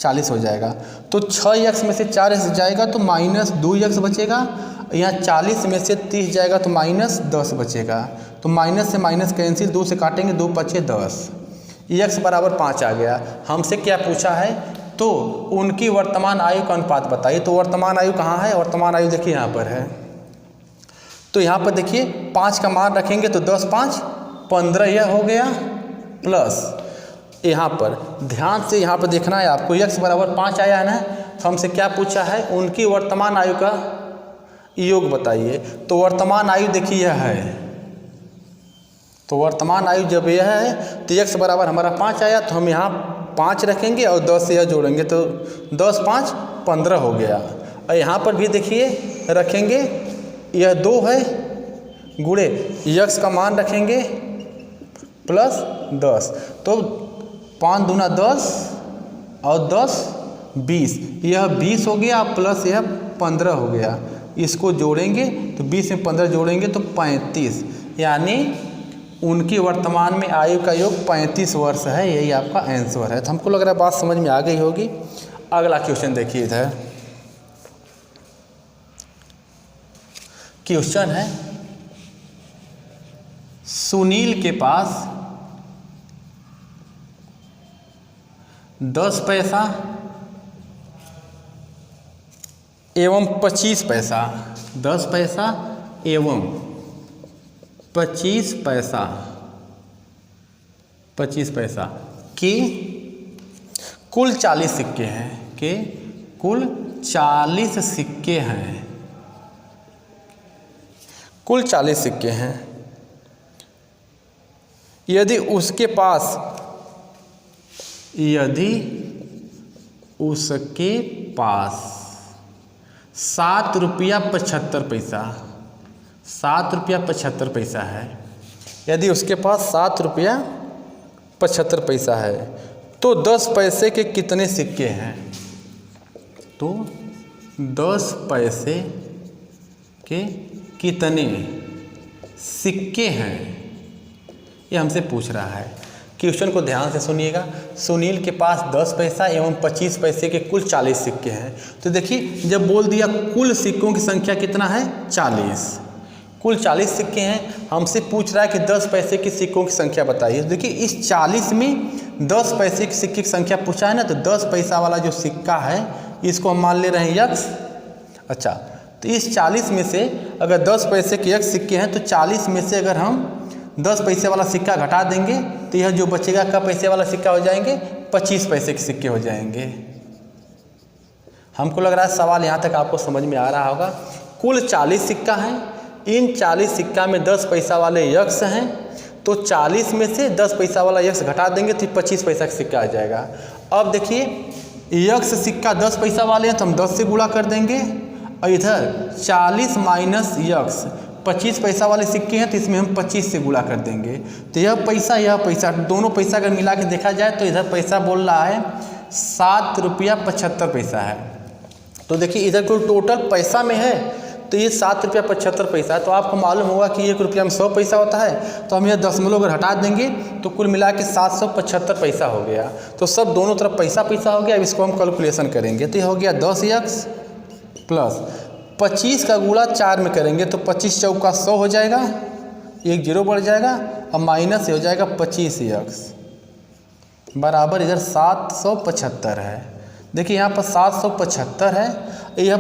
[SPEAKER 1] 40 हो जाएगा। तो 6x में से 4x जाएगा तो माइनस 2x बचेगा। यहाँ 40 में से 30 जाएगा तो माइनस 10 बचेगा। तो माइनस से माइनस कैंसिल, 2 से काटेंगे 2 पचे 10, x बराबर 5 आ गया। हमसे क्या पूछा है? तो उनकी वर्तमान आयु का अनुपात बताइए। तो वर्तमान आयु कहाँ है? वर्तमान आयु देखिए यहाँ पर है। तो यहाँ पर देखिए 5 का मान रखेंगे तो 10 5 15 यह हो गया, प्लस यहाँ पर ध्यान से यहाँ पर देखना है आपको, x बराबर 5 आया है ना। तो हमसे क्या पूछा है? उनकी वर्तमान आयु का योग बताइए। तो वर्तमान आयु देखिए यह है, तो वर्तमान आयु जब यह है तो x बराबर हमारा 5 आया, तो हम यहाँ 5 रखेंगे और 10 से यह जोड़ेंगे तो 10 5 15 हो गया। और यहाँ पर भी देखिए रखेंगे, यह 2 है गुणे x का मान रखेंगे प्लस 10, तो 5 दूना 10 और 10 20, यह 20 हो गया प्लस यह 15 हो गया। इसको जोड़ेंगे तो 20 में 15 जोड़ेंगे तो 35, यानी उनकी वर्तमान में आयु का योग 35 वर्ष है। यही आपका आंसर है। तो हमको लग रहा है बात समझ में आ गई होगी। अगला क्वेश्चन देखिए, इधर क्वेश्चन है, सुनील के पास 10 पैसा एवं 25 पैसा, 10 पैसा एवं 25 पैसा के कुल 40 सिक्के हैं, के कुल 40 सिक्के हैं, कुल 40 सिक्के हैं। यदि उसके पास 7 रुपया 75 पैसा, 7 रुपया 75 पैसा है, यदि उसके पास 7 रुपया 75 पैसा है, तो 10 पैसे के कितने सिक्के हैं? तो 10 पैसे के कितने सिक्के हैं, ये हमसे पूछ रहा है। क्वेश्चन को ध्यान से सुनिएगा। सुनील के पास 10 पैसा एवं 25 पैसे के कुल 40 सिक्के हैं। तो देखिए जब बोल दिया कुल सिक्कों की संख्या कितना है? 40, कुल 40 सिक्के हैं। हमसे पूछ रहा है कि 10 पैसे की सिक्कों की संख्या बताइए। देखिए इस 40 में 10 पैसे के सिक्के की संख्या पूछा है ना, तो 10 पैसा वाला जो सिक्का है इसको हम मान ले रहे हैं x। अच्छा, तो इस 40 में से अगर 10 पैसे के x सिक्के हैं, तो 40 में से अगर हम 10 पैसे वाला सिक्का घटा देंगे तो यह जो बचेगा का पैसे वाला सिक्का हो जाएंगे 25 पैसे के सिक्के हो जाएंगे। हमको लग रहा है सवाल यहाँ तक आपको समझ में आ रहा होगा। कुल 40 सिक्का है, इन 40 सिक्का में 10 पैसा वाले यक्स हैं, तो 40 में से 10 पैसा वाला यक्स घटा देंगे तो 25 पैसा का सिक्का आ जाएगा। अब देखिए यक्स सिक्का 10 पैसा वाले हैं तो हम 10 से गुणा कर देंगे, और इधर 40 माइनस यक्स 25 पैसा वाले सिक्के हैं तो इसमें हम 25 से गुणा कर देंगे। तो यह पैसा दोनों पैसा अगर मिला के देखा जाए तो इधर पैसा बोल रहा है 7 रुपया 75 पैसा है। तो देखिए इधर कोई टोटल पैसा में है तो ये 7 रुपया 75 पैसा है। तो आपको मालूम होगा कि 1 रुपया में 100 पैसा होता है, तो हम यह दशमलव अगर हटा देंगे तो कुल मिला के 775 पैसा हो गया। तो सब दोनों तरफ पैसा हो गया। अब इसको हम कैलकुलेशन करेंगे तो यह हो गया 10x प्लस 25 का गुणा 4 में करेंगे तो 25 चौका 100 हो जाएगा, एक जीरो बढ़ जाएगा और माइनस हो जाएगा 25x बराबर इधर 775 है। देखिए यहाँ पर 775 है, यह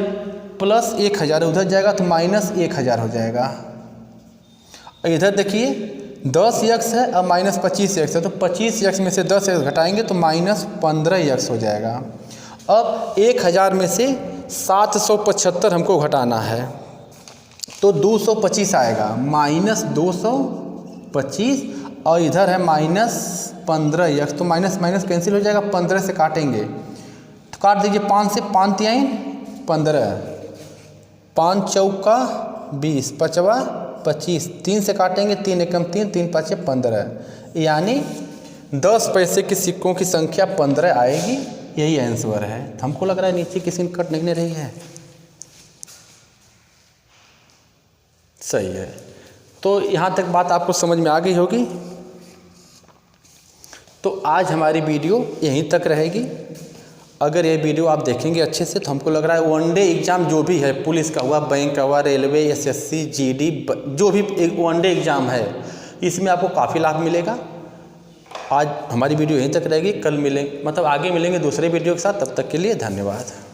[SPEAKER 1] प्लस 1000 उधर जाएगा तो माइनस 1000 हो जाएगा। इधर देखिए 10x है और माइनस 25x है, तो 25x में से 10x घटाएंगे तो माइनस 15x हो जाएगा। अब 1000 में से 775 हमको घटाना है, तो तो 225 आएगा, -225, और इधर है -15x, तो माइनस माइनस कैंसिल हो जाएगा, 15 से काटेंगे तो काट दीजिए 5 से, 5 तिहाई 15, 5 चौका 20, 5वां 25, 3 से काटेंगे, 3 एकम 3, 3 पाँचे 15, यानी 10 पैसे के सिक्कों की संख्या 15 आएगी। यही आंसर है। हमको लग रहा है नीचे किसी ने कट नहीं रही है। सही है। तो यहाँ तक बात आपको समझ में आ गई होगी। तो आज हमारी वीडियो यहीं तक रहेगी। अगर ये वीडियो आप देखेंगे अच्छे से तो हमको लग रहा है वनडे एग्ज़ाम जो भी है, पुलिस का हुआ, बैंक का हुआ, रेलवे, एसएससी, जीडी, जो भी एक वनडे एग्ज़ाम है, इसमें आपको काफ़ी लाभ मिलेगा। आज हमारी वीडियो यहीं तक रहेगी। कल मिलेंगे, मतलब आगे मिलेंगे दूसरे वीडियो के साथ। तब तक के लिए धन्यवाद।